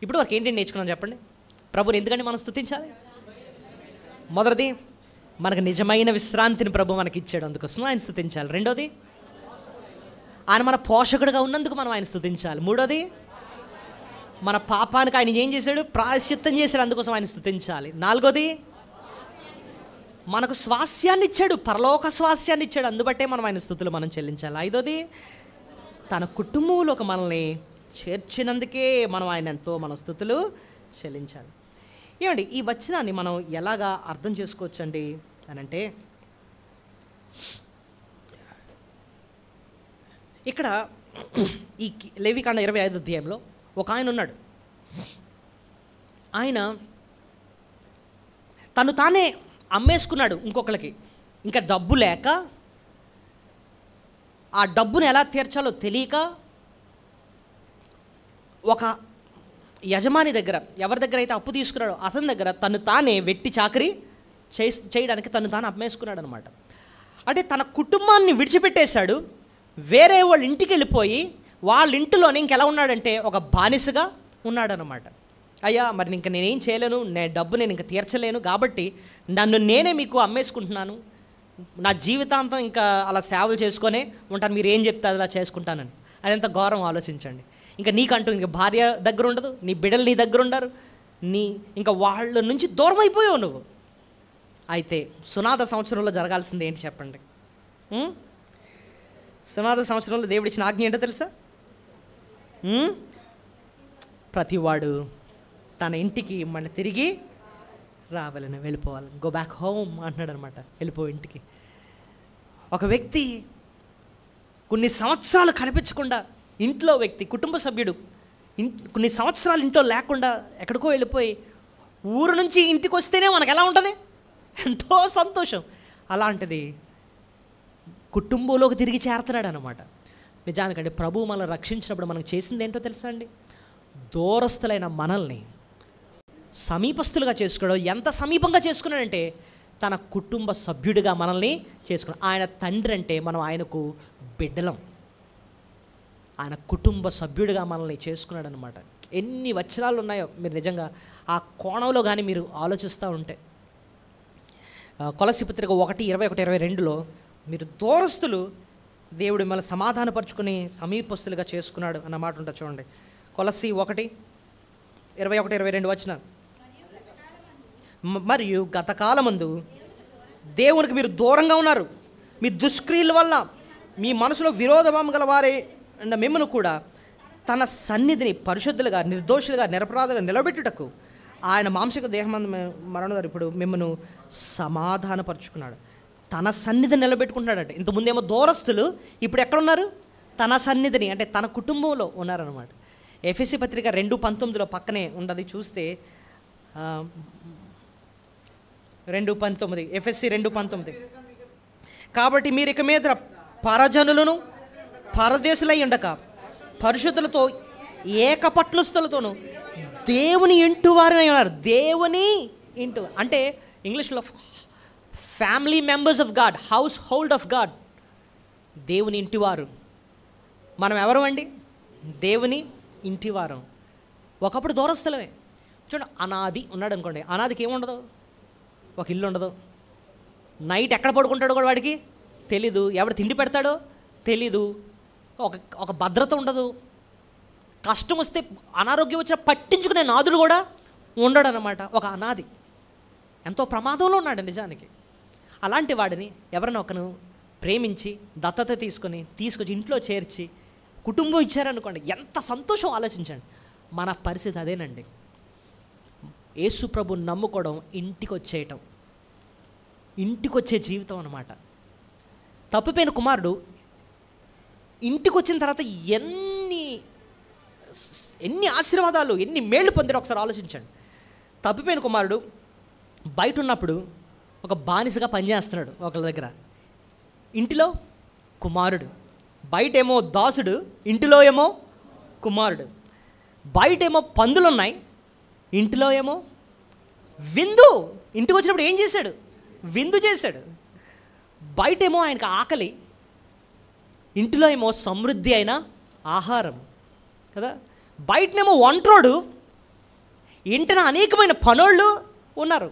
ఇప్పుడు వరకు ఏంటి నేర్చుకున్నాం చెప్పండి? ప్రభుని ఎందుకంటే మనం స్తుతించాలి? మొదటిది, మనకు నిజమైన విశ్రాంతిని ప్రభు మనకి ఇచ్చాడు, అందుకోసం ఆయన స్తుతించాలి. రెండోది, ఆయన మన పోషకుడిగా ఉన్నందుకు మనం ఆయన స్తుతించాలి. మూడోది, మన పాపానికి ఆయన ఏం చేశాడు? ప్రాయశ్చిత్తం చేశాడు, అందుకోసం ఆయన స్తుతించాలి. నాలుగోది, మనకు స్వాస్థ్యాన్ని ఇచ్చాడు, పరలోక స్వాస్థ్యాన్ని ఇచ్చాడు, అందుబట్టే మనం ఆయన స్తుతులు మనం చెల్లించాలి. ఐదోది, తన కుటుంబంలోకి మనల్ని చేర్చినందుకే మనం ఆయన ఎంతో మన స్తుతులు చెల్లించాలి. ఏమండి, ఈ వచనాన్ని మనం ఎలాగా అర్థం చేసుకోవచ్చండి అని అంటే, ఇక్కడ ఈ లేవికాండ 25 అధ్యాయంలో ఒక ఆయన ఉన్నాడు. ఆయన తను తానే అమ్మేసుకున్నాడు ఇంకొకరికి. ఇంకా డబ్బు లేక, ఆ డబ్బును ఎలా తీర్చాలో తెలియక, ఒక యజమాని దగ్గర, ఎవరి దగ్గర అయితే అప్పు తీసుకున్నాడో అతని దగ్గర తను తానే వెట్టి చాకరీ చేయడానికి తను తాను అమ్మేసుకున్నాడు అనమాట. అంటే తన కుటుంబాన్ని విడిచిపెట్టేశాడు, వేరే వాళ్ళ ఇంటికి వెళ్ళిపోయి వాళ్ళ ఇంటిలోనే ఇంకెలా ఉన్నాడంటే ఒక బానిసగా ఉన్నాడనమాట. అయ్యా, మరి ఇంక నేనేం చేయలేను, డబ్బు నేను ఇంకా తీర్చలేను, కాబట్టి నన్ను నేనే మీకు అమ్మేసుకుంటున్నాను, నా జీవితాంతం ఇంకా అలా సేవలు చేసుకొనే ఉంటాను, మీరు ఏం చెప్తే అలా చేసుకుంటానని. అదంత ఘోరం ఆలోచించండి. ఇంకా నీకంటూ ఇంక భార్య దగ్గర ఉండదు, నీ బిడ్డలు నీ దగ్గర ఉండరు, ఇంకా వాళ్ళ నుంచి దూరం అయిపోయావు నువ్వు. అయితే సునాద సంవత్సరంలో జరగాల్సింది ఏంటి చెప్పండి? సునాద సంవత్సరంలో దేవుడు ఇచ్చిన ఆజ్ఞ ఏంటో తెలుసా? ప్రతివాడు తన ఇంటికి మన తిరిగి రావాలని, వెళ్ళిపోవాలని, గో బ్యాక్ హోమ్ అంటున్నాడు అనమాట. వెళ్ళిపో ఇంటికి. ఒక వ్యక్తి కొన్ని సంవత్సరాలు కనిపించకుండా, ఇంట్లో వ్యక్తి, కుటుంబ సభ్యుడు కొన్ని సంవత్సరాలు ఇంట్లో లేకుండా ఎక్కడికో వెళ్ళిపోయి ఊరు నుంచి ఇంటికి వస్తేనే మనకు ఎలా ఉంటుంది? ఎంతో సంతోషం. అలాంటిది కుటుంబంలోకి తిరిగి చేరుతున్నాడు అనమాట. నిజానికంటే ప్రభు మనల్ని రక్షించినప్పుడు మనకు చేసింది ఏంటో తెలుసా అండి? దూరస్తులైన మనల్ని సమీపస్తులుగా చేసుకున్నాడు. ఎంత సమీపంగా చేసుకున్నాడంటే తన కుటుంబ సభ్యుడిగా మనల్ని చేసుకున్నాడు. ఆయన తండ్రి అంటే మనం ఆయనకు బిడ్డలం. ఆయన కుటుంబ సభ్యుడిగా మనల్ని చేసుకున్నాడు అనమాట. ఎన్ని వచనాలు ఉన్నాయో మీరు నిజంగా ఆ కోణంలో కానీ మీరు ఆలోచిస్తూ ఉంటే. కొలస్సీ పత్రిక 1:21-22లో మీరు దూరస్తులు, దేవుడు మిమ్మల్ని సమాధానపరుచుకుని సమీపస్తులుగా చేసుకున్నాడు అన్న మాట ఉంటుంది చూడండి. కొలస్సీ 1:21-22 వచనాలు. మరియు గతకాలమందు దేవునికి మీరు దూరంగా ఉన్నారు, మీ దుష్క్రియల వల్ల మీ మనసులో విరోధభావం గల వారే మిమ్మల్ని కూడా తన సన్నిధిని పరిశుద్ధులుగా, నిర్దోషులుగా, నిరపరాధులుగా నిలబెట్టుటకు ఆయన మాంసిక దేహం మరణ ఇప్పుడు మిమ్మల్ని సమాధానపరుచుకున్నాడు. తన సన్నిధిని నిలబెట్టుకుంటున్నాడంటే. ఇంతకుముందేమో దూరస్తులు, ఇప్పుడు ఎక్కడున్నారు? తన సన్నిధిని, అంటే తన కుటుంబంలో ఉన్నారనమాట. ఎఫెసీ పత్రిక 2:19 పక్కనే ఉండదు, చూస్తే 2:19, ఎఫెసీ 2:19. కాబట్టి మీరు ఇక మీద పరజనులను పరదేశులై ఉండక పరిశుద్ధులతో ఏకపట్లస్తులతోనూ దేవుని ఇంటి వారిని ఉన్నారు. దేవుని ఇంటి అంటే ఇంగ్లీష్లో family members of God, house hold of God. దేవుని ఇంటివారు మనం ఎవరు అండి? దేవుని ఇంటివారం. ఒకప్పుడు దూరస్థలమే. చూడండి, అనాది ఉన్నాడు అనుకోండి, అనాదికి ఏముండదు, ఒక ఇల్లు ఉండదు, నైట్ ఎక్కడ పడుకుంటాడో కూడా వాడికి తెలీదు, ఎవడు తిండి పెడతాడో తెలీదు, ఒక ఒక భద్రత ఉండదు. కష్టం వస్తే, అనారోగ్యం వచ్చినా పట్టించుకునే నాదుడు కూడా ఉండడు అనమాట. ఒక అనాది, ఎంతో ప్రమాదంలో ఉన్నాడు నిజానికి. అలాంటి వాడిని ఎవరైనా ఒకను ప్రేమించి దత్తత తీసుకొచ్చి ఇంట్లో చేర్చి కుటుంబం ఇచ్చారనుకోండి, ఎంత సంతోషం ఆలోచించండి. మన పరిస్థితి అదేనండి. యేసు ప్రభుని నమ్ముకోవడం ఇంటికి వచ్చే జీవితం అన్నమాట. తప్పిపోయిన కుమారుడు ఇంటికి వచ్చిన తర్వాత ఎన్ని ఆశీర్వాదాలు, ఎన్ని మేళ్ళు పొందాడో ఒకసారి ఆలోచించండి. తప్పిపోయిన కుమారుడు బయట ఉన్నప్పుడు ఒక బానిసగా పనిచేస్తున్నాడు ఒకళ్ళ దగ్గర. ఇంటిలో కుమారుడు, బయటేమో దాసుడు, ఇంటిలో ఏమో కుమారుడు. బయటేమో పందులు ఉన్నాయి, ఇంటిలో ఏమో విందు. ఇంటికి వచ్చినప్పుడు ఏం చేశాడు? విందు చేశాడు. బయటేమో ఆయనకు ఆకలి, ఇంటిలో ఏమో సమృద్ధి అయిన ఆహారం కదా. బయటనేమో ఒంట్రోడు, ఇంటిన అనేకమైన పనోళ్ళు ఉన్నారు.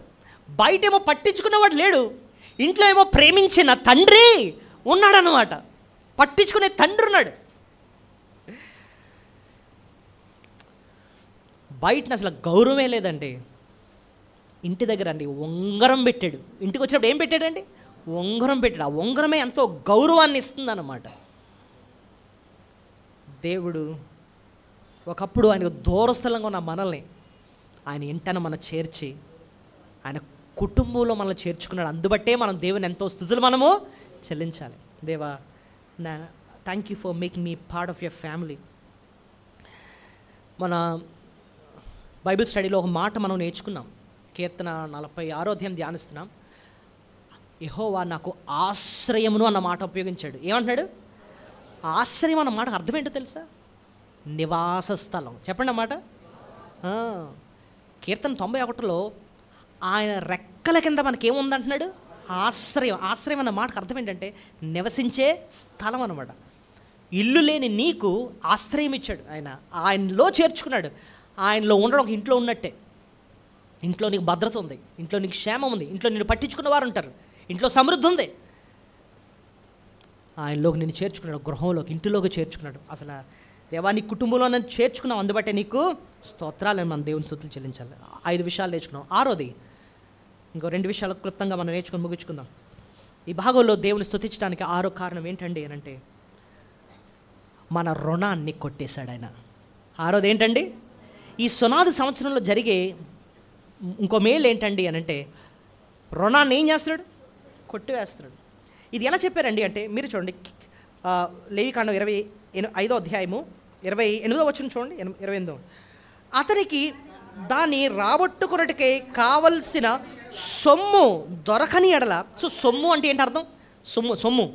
బయటేమో పట్టించుకునేవాడు లేడు, ఇంట్లో ఏమో ప్రేమించిన తండ్రి ఉన్నాడనమాట. పట్టించుకునే తండ్రి ఉన్నాడు. బయటన అసలు గౌరవమే లేదండి. ఇంటి దగ్గర అండి ఉంగరం పెట్టాడు. ఇంటికి వచ్చినప్పుడు ఏం పెట్టాడండి? ఉంగరం పెట్టాడు. ఆ ఉంగరమే ఎంతో గౌరవాన్ని ఇస్తుంది అన్నమాట. దేవుడు ఒకప్పుడు ఆయనకు దూరస్థలంగా ఉన్న మనల్ని ఆయన ఇంటన మనం చేర్చి ఆయన కుటుంబంలో మనల్ని చేర్చుకున్నాడు. అందుబట్టే మనం దేవుని ఎంతో స్తుతులు మనము చెల్లించాలి. దేవా, thank you for making me part of your family. మన బైబిల్ స్టడీలో ఒక మాట మనం నేర్చుకున్నాం. కీర్తన 46వ అధ్యాయం ధ్యానిస్తున్నాం. యెహోవా నాకు ఆశ్రయమును అన్న మాట ఉపయోగించాడు. ఏమంటున్నాడు? ఆశ్రయం అన్న మాటకు అర్థం ఏంటో తెలుసా? నివాస స్థలం. చెప్పండి అన్నమాట. కీర్తన 91లో ఆయన రెక్కల కింద మనకేముందంటున్నాడు? ఆశ్రయం. ఆశ్రయం అన్న మాటకు అర్థం ఏంటంటే నివసించే స్థలం అన్నమాట. ఇల్లు లేని నీకు ఆశ్రయం ఇచ్చాడు ఆయన. ఆయనలో చేర్చుకున్నాడు. ఆయనలో ఉండడం ఒక ఇంట్లో ఉన్నట్టే. ఇంట్లో నీకు భద్రత ఉంది, ఇంట్లో నీకు క్షేమం ఉంది, ఇంట్లో నిన్ను పట్టించుకున్న వారు ఉంటారు, ఇంట్లో సమృద్ధి ఉంది. ఆయనలోకి నిన్ను చేర్చుకున్నాడు, గృహంలోకి, ఇంటిలోకి చేర్చుకున్నాడు. అసలు దేవా, నీ కుటుంబంలో నన్ను చేర్చుకున్నావు, అందుబట్టే నీకు స్తోత్రాలను మనం దేవుని స్తుతులు చెల్లించాలి. 5 విషయాలు నేర్చుకున్నాం. 6వది ఇంకో 2 విషయాలు క్లుప్తంగా మనం నేర్చుకుని ముగించుకుందాం. ఈ భాగంలో దేవుని స్తుతించడానికి 6వ కారణం ఏంటండి అనంటే, మన రుణాన్ని కొట్టేశాడు ఆయన. 6వది ఏంటండి? ఈ సునాది సంవత్సరంలో జరిగే ఇంకో మేలు ఏంటండి అనంటే, రుణాన్ని ఏం చేస్తున్నాడు? కొట్టివేస్తున్నాడు. ఇది ఎలా చెప్పారండి అంటే, మీరు చూడండి, లేవికాండం 25వ అధ్యాయము 28వ వచనం చూడండి. 28. అతనికి దాన్ని రాబట్టుకున్నట్టుకే కావలసిన సొమ్ము దొరకని ఎడల. సో సొమ్ము అంటే ఏంటి అర్థం? సొమ్ము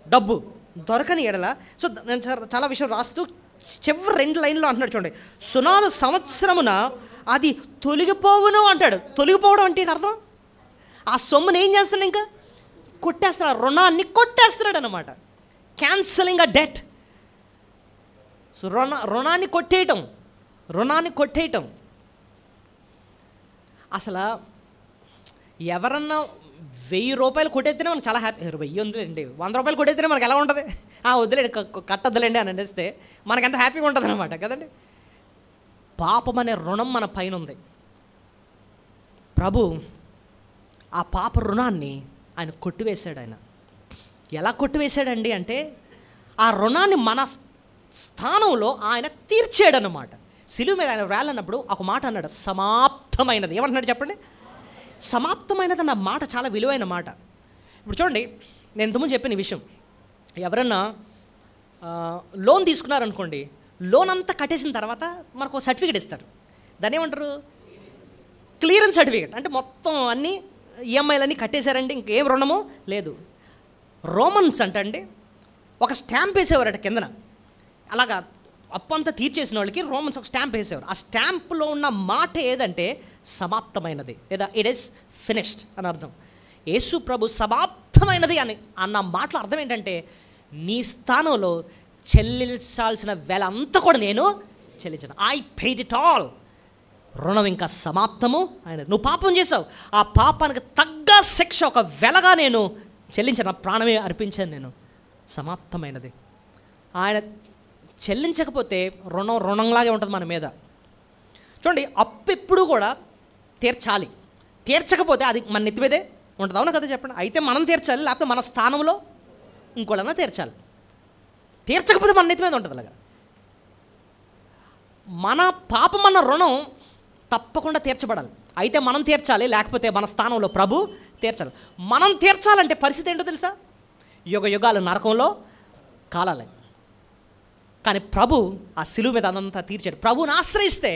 డబ్బు దొరకని ఎడల. సో నేను చాలా విషయం రాస్తూ చివరి 2 లైన్లో అంటున్నాడు చూడండి. సునాద సంవత్సరమున అది తొలగిపోవును అంటాడు. తొలగిపోవడం అంటే ఏంటి అర్థం? ఆ సొమ్ముని ఏం చేస్తున్నాడు? ఇంకా కొట్టేస్తున్నాడు, రుణాన్ని కొట్టేస్తున్నాడు అనమాట. క్యాన్సలింగ్ అ డెట్. సో రుణాన్ని కొట్టేయటం. అసలు ఎవరన్నా 1000 రూపాయలు కొట్టేస్తేనే మనకు చాలా హ్యాపీ. 1000 ఉందిలేండి, 100 రూపాయలు కొట్టేస్తేనే మనకు ఎలా ఉంటుంది? వద్దులేండి, కట్టొద్దులేండి అని అనేస్తే మనకు ఎంత హ్యాపీగా ఉంటుంది అనమాట కదండి. పాపం అనే రుణం మన పైన ఉంది. ప్రభు ఆ పాప రుణాన్ని ఆయన కొట్టివేశాడు. ఆయన ఎలా కొట్టివేశాడండి అంటే, ఆ రుణాన్ని మన స్థానంలో ఆయన తీర్చాడనమాట. సిలువ మీద ఆయన వేలన్నప్పుడు ఒక మాట అన్నాడు, సమాప్తమైనది. ఏమంటున్నాడు చెప్పండి? సమాప్తమైనది అన్న మాట చాలా విలువైన మాట. ఇప్పుడు చూడండి, నేను ఇంతకుముందు చెప్పిన విషయం, ఎవరన్నా లోన్ తీసుకున్నారనుకోండి, లోన్ అంతా కట్టేసిన తర్వాత మనకు సర్టిఫికేట్ ఇస్తారు. దాన్ని ఏమంటారు? Clearance certificate. అంటే మొత్తం అన్నీ ఈఎంఐలన్నీ కట్టేశారండి, ఇంకేం రుణము లేదు. రోమన్స్ అండి ఒక స్టాంప్ వేసేవారట కిందన. అలాగా అప్పు అంతా తీర్చేసిన వాళ్ళకి రోమన్స్ ఒక స్టాంప్ వేసేవారు. ఆ స్టాంపులో ఉన్న మాట ఏదంటే సమాప్తమైనది, లేదా ఇట్ ఈస్ ఫినిష్డ్ అని అర్థం. యేసు ప్రభు సమాప్తమైనది అని అన్న మాటలో అర్థం ఏంటంటే, నీ స్థానంలో చెల్లించాల్సిన వెల అంతా కూడా నేను చెల్లించాను. I paid it all. రుణం ఇంకా సమాప్తము ఆయన. నువ్వు పాపం చేసావు, ఆ పాపానికి తగ్గ శిక్ష ఒక వెలగా నేను చెల్లించాను, నా ప్రాణమే అర్పించాను నేను. సమాప్తమైనది. ఆయన చెల్లించకపోతే రుణం రుణంలాగే ఉంటుంది మన మీద. చూడండి, అప్పు ఎప్పుడు కూడా తీర్చాలి. తీర్చకపోతే అది మన నెత్తి మీదే ఉంటుంది. అవునా కదా చెప్పండి? అయితే మనం తీర్చాలి, లేకపోతే మన స్థానంలో ఇంకోళ్ళన్నా తీర్చాలి. తీర్చకపోతే మన నెత్తి మీద ఉంటుంది. అలాగా మన పాపం అన్న రుణం తప్పకుండా తీర్చబడాలి. అయితే మనం తీర్చాలి, లేకపోతే మన స్థానంలో ప్రభు తీర్చాలి. మనం తీర్చాలంటే పరిస్థితి ఏంటో తెలుసా? యుగ యుగాలు నరకంలో కాలాలి. కానీ ప్రభు ఆ సిలువ మీద అదంతా తీర్చాడు. ప్రభువుని ఆశ్రయిస్తే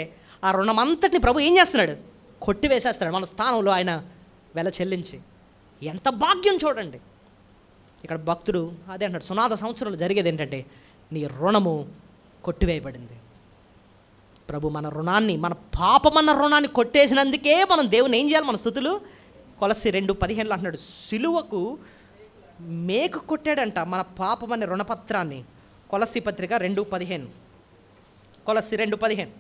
ఆ రుణం అంతటిని ప్రభు ఏం చేస్తున్నాడు? కొట్టివేసేస్తున్నాడు మన స్థానంలో ఆయన వెల చెల్లించి. ఎంత భాగ్యం చూడండి. ఇక్కడ భక్తుడు అదే అంటాడు, సునాద సంవత్సరంలో జరిగేది ఏంటంటే నీ రుణము కొట్టివేయబడింది. ప్రభు మన రుణాన్ని, మన పాపమన్న రుణాన్ని కొట్టేసినందుకే మనం దేవుని ఏం చేయాలి? మన స్తుతులు. కొలస్సీ 2:15 అంటున్నాడు, సిలువకు మేకు కొట్టాడంట మన పాపమనే రుణపత్రాన్ని. కొలస్సీ పత్రిక 2:15. కొలస్సీ 2:15.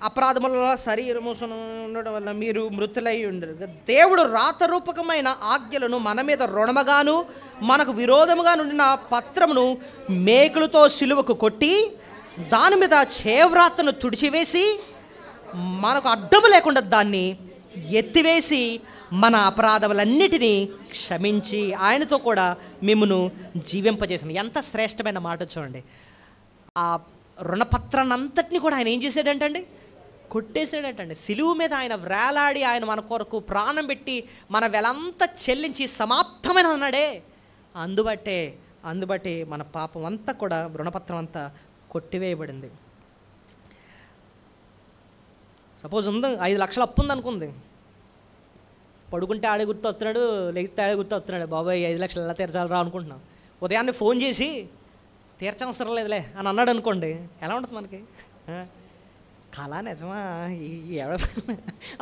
అపరాధముల వల్ల శరీరము ఉండడం వల్ల మీరు మృతులై ఉండరు. దేవుడు రాతరూపకమైన ఆజ్ఞలను మన మీద రుణముగాను మనకు విరోధముగా నుండిన పత్రమును మేకులతో సిలువకు కొట్టి దాని మీద చేవ్రాతను తుడిచివేసి మనకు అడ్డము లేకుండా దాన్ని ఎత్తివేసి మన అపరాధములన్నిటినీ క్షమించి ఆయనతో కూడా మిమ్మును జీవింపజేసిన. ఎంత శ్రేష్టమైన మాట చూడండి. ఆ రుణపత్రాన్ని అంతటినీ కూడా ఆయన ఏం చేశాడంటండి? కొట్టేసాడటండి. సిలువ మీద ఆయన వేలాడి ఆయన మన కొరకు ప్రాణం పెట్టి మన వెలంతా చెల్లించి సమాప్తమైన అన్నాడే. అందుబట్టే మన పాపం అంతా కూడా రుణపత్రం అంతా కొట్టివేయబడింది. సపోజ్ ఉంది 5 లక్షలు అప్పు ఉంది అనుకుంది. పడుకుంటే ఆడే గుర్తు వస్తున్నాడు, లేకపోతే ఆడే గుర్తు వస్తున్నాడు, బాబాయ్ 5 లక్షలు ఎలా తీర్చాలరా అనుకుంటున్నాం. ఉదయాన్నే ఫోన్ చేసి తీర్చవసరం లేదులే అని అన్నాడు అనుకోండి, ఎలా ఉంటుంది మనకి? కళ నిజమా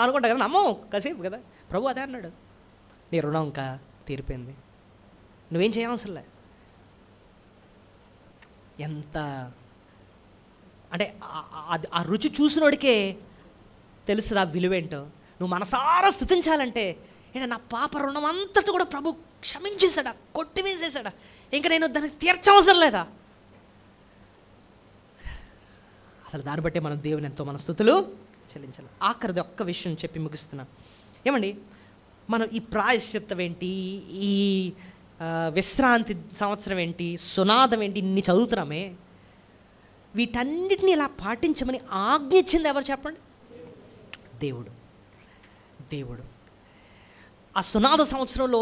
అనుకుంటా కదా, నమ్మం కాసేపు కదా. ప్రభు అదే అన్నాడు, నీ రుణం ఇంకా తీరిపోయింది, నువ్వేం చేయవసరంలే. ఎంత అంటే ఆ రుచి చూసినోడికే తెలుసు ఆ విలువేంటో. నువ్వు మనసారా స్తుతించాలంటే నా పాప రుణం అంతటి కూడా ప్రభు క్షమించేశాడా, కొట్టివేసేసాడా, ఇంకా నేను దానికి తీర్చవసరం లేదా? అసలు దాన్ని బట్టే మనం దేవుని ఎంతో మన స్తుతులు చెల్లించాలి. ఆఖరిది ఒక్క విషయం చెప్పి ముగిస్తున్నాను. ఏమండి, మనం ఈ ప్రాయశ్చిత్తం ఏంటి, ఈ విశ్రాంతి సంవత్సరం ఏంటి, సునాదం ఏంటి, ఇన్ని చదువుతున్నామే, వీటన్నిటిని ఇలా పాటించమని ఆజ్ఞ ఇచ్చింది ఎవరు చెప్పండి? దేవుడు. ఆ సునాద సంవత్సరంలో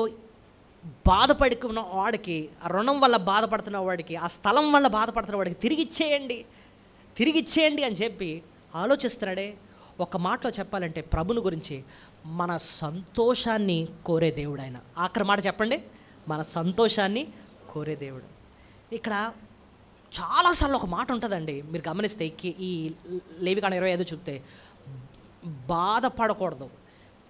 బాధపడుకున్న వాడికి, ఆ రుణం వల్ల బాధపడుతున్న వాడికి, ఆ స్థలం వల్ల బాధపడుతున్న వాడికి తిరిగి ఇచ్చేయండి అని చెప్పి ఆలోచిస్తున్నాడే. ఒక మాటలో చెప్పాలంటే ప్రభుని గురించి మన సంతోషాన్ని కోరే దేవుడు ఆయన. ఆఖరి మాట చెప్పండి, మన సంతోషాన్ని కోరే దేవుడు. ఇక్కడ చాలాసార్లు ఒక మాట ఉంటుందండి, మీరు గమనిస్తే ఈ లేవికాండం 25 చూస్తే, బాధపడకూడదు,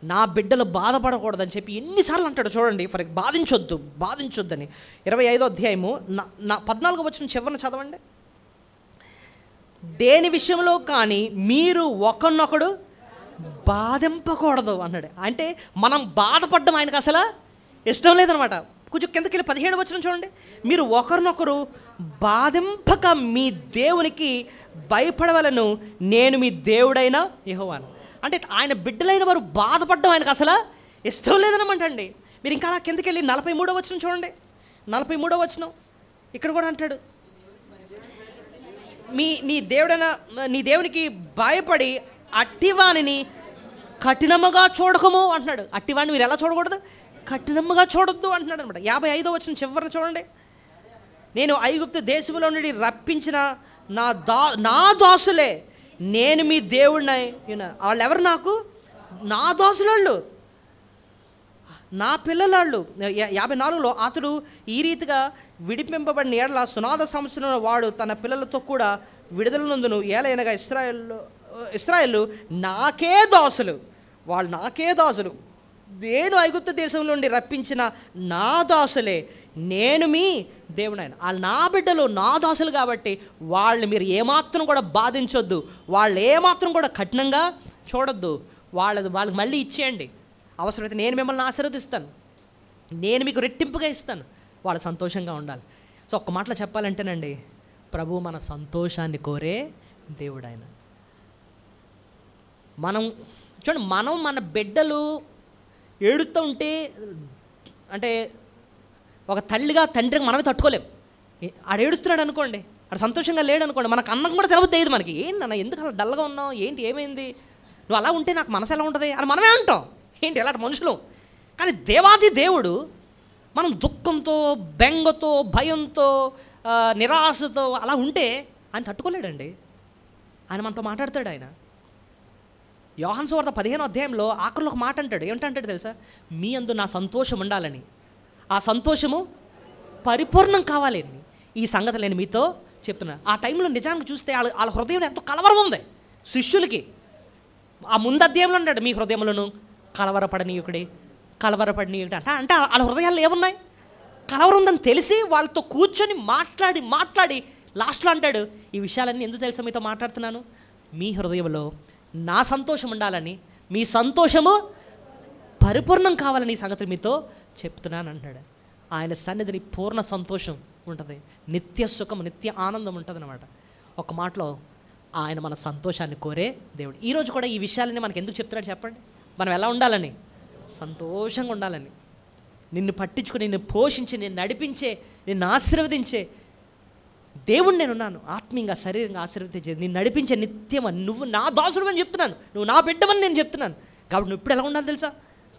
నా బిడ్డలు బాధపడకూడదు అని చెప్పి ఎన్నిసార్లు అంటాడు చూడండి. బాధించొద్దని 25వ అధ్యాయము 14వ వచనం చివరన చదవండి. దేని విషయంలో కానీ మీరు ఒకరినొకడు బాధింపకూడదు అన్నాడు. అంటే మనం బాధపడడం ఆయనకు అసలు ఇష్టం లేదనమాట. కొంచెం కిందకి వెళ్ళి 17వ వచనం చూడండి. మీరు ఒకరినొకరు బాధింపక మీ దేవునికి భయపడవలను, నేను మీ దేవుడైన యెహోవాను. అంటే ఆయన బిడ్డలైన వారు బాధపడడం ఆయనకు అసలు ఇష్టం లేదనమాట అండి. మీరు ఇంకా అలా కిందకి వెళ్ళి 43వ వచనం చూడండి. 43వ వచనం ఇక్కడ కూడా అంటాడు, నీ దేవునికి భయపడి అట్టివాణిని కఠినముగా చూడకము అంటున్నాడు. అట్టివాణి మీరు ఎలా చూడకూడదు? కఠినముగా చూడొద్దు అంటున్నాడు అనమాట. 55వ వచనం చివరిని చూడండి. నేను ఐగుప్తు దేశంలో నుండి రప్పించిన నా దాసులే, నేను మీ దేవుడినై. వాళ్ళు ఎవరు? నాకు నా దాసులు, నా పిల్లలాళ్ళు. 54లో అతడు ఈ రీతిగా విడిపింపబడిన ఏడల సునాద సంవత్సరంలో వాడు తన పిల్లలతో కూడా విడుదల నందును. ఏలైనగా ఇశ్రాయేలు నాకే దాసులు, వాళ్ళు నాకే దాసులు, నేను ఐగుప్తు దేశం నుండి రప్పించిన నా దాసులే, నేను మీ దేవుడైన. వాళ్ళు నా బిడ్డలు, నా దాసులు కాబట్టి వాళ్ళని మీరు ఏమాత్రం కూడా బాధించొద్దు, వాళ్ళు ఏమాత్రం కూడా కఠినంగా చూడొద్దు. వాళ్ళకి మళ్ళీ ఇచ్చేయండి. అవసరమైతే నేను మిమ్మల్ని ఆశీర్వదిస్తాను, నేను మీకు రెట్టింపుగా ఇస్తాను. వాళ్ళు సంతోషంగా ఉండాలి. సో ఒక్క మాటలో చెప్పాలంటేనండి, ప్రభు మన సంతోషాన్ని కోరే దేవుడు ఆయన. మనం చూడండి, మనం మన బిడ్డలు ఏడుస్తూ ఉంటే అంటే ఒక తల్లిగా తండ్రికి మనమే తట్టుకోలేం. ఆడు ఏడుస్తున్నాడు అనుకోండి, ఆడు సంతోషంగా లేడు అనుకోండి, మనకు అన్నం కూడా తెలియదు మనకి. ఏంటి నాన్న ఎందుకు అలా డల్గా ఉన్నావు, ఏంటి ఏమైంది, నువ్వు అలా ఉంటే నాకు మనసు ఎలా ఉంటుంది అని మనమే అంటాం. ఏంటి ఎలాంటి మనుషులు. కానీ దేవాది దేవుడు మనం దుఃఖంతో, బెంగతో, భయంతో, నిరాశతో అలా ఉంటే ఆయన తట్టుకోలేడండి. ఆయన మనతో మాట్లాడతాడు. ఆయన యోహాను సువార్త 15వ అధ్యాయంలో ఆఖరిలో ఒక మాట అంటాడు. ఏమిటంటాడు తెలుసా? మీ యందు నా సంతోషం ఉండాలని, ఆ సంతోషము పరిపూర్ణం కావాలి. ఈ సంగతి నేను మీతో చెప్తున్నాను. ఆ టైంలో నిజానికి చూస్తే వాళ్ళ హృదయంలో ఎంతో కలవరం ఉంది శిష్యులకి. ఆ ముందు అధ్యాయంలో అంటాడు, మీ హృదయములను కలవరపడనీయుకుడి అంటే వాళ్ళ హృదయాల్లో ఏమున్నాయి? కలవరం ఉందని తెలిసి వాళ్ళతో కూర్చొని మాట్లాడి లాస్ట్లో అంటాడు, ఈ విషయాలన్నీ ఎందుకు తెలుసా మీతో మాట్లాడుతున్నాను? మీ హృదయంలో నా సంతోషం ఉండాలని, మీ సంతోషము పరిపూర్ణం కావాలని ఈ సంగతి మీతో చెప్తున్నాను అంటాడు. ఆయన సన్నిధిని పూర్ణ సంతోషం ఉంటుంది, నిత్య సుఖం, నిత్య ఆనందం ఉంటుంది అన్నమాట. ఒక మాటలో ఆయన మన సంతోషాన్ని కోరే దేవుడు. ఈరోజు కూడా ఈ విషయాలన్నీ మనకు ఎందుకు చెప్తున్నాడు చెప్పండి? మనం ఎలా ఉండాలని? సంతోషంగా ఉండాలని. నిన్ను పట్టించుకుని, నిన్ను పోషించి, నిన్ను నడిపించే, నిన్ను ఆశీర్వదించే దేవుడు నేనున్నాను. ఆత్మీయంగా, శరీరంగా ఆశీర్వదించే, నిన్ను నడిపించే నిత్యం. నువ్వు నా దాసుడు అని చెప్తున్నాను, నువ్వు నా బిడ్డవని నేను చెప్తున్నాను. కాబట్టి నువ్వు ఇప్పుడు ఎలా ఉండాలి తెలుసా?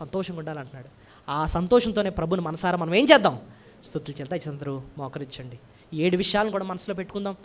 సంతోషంగా ఉండాలంటున్నాడు. ఆ సంతోషంతోనే ప్రభుని మనసారా మనం ఏం చేద్దాం? స్తుతులు చేద్దాం. అందరూ మోకరించండి. 7 విషయాలను కూడా మనసులో పెట్టుకుందాం.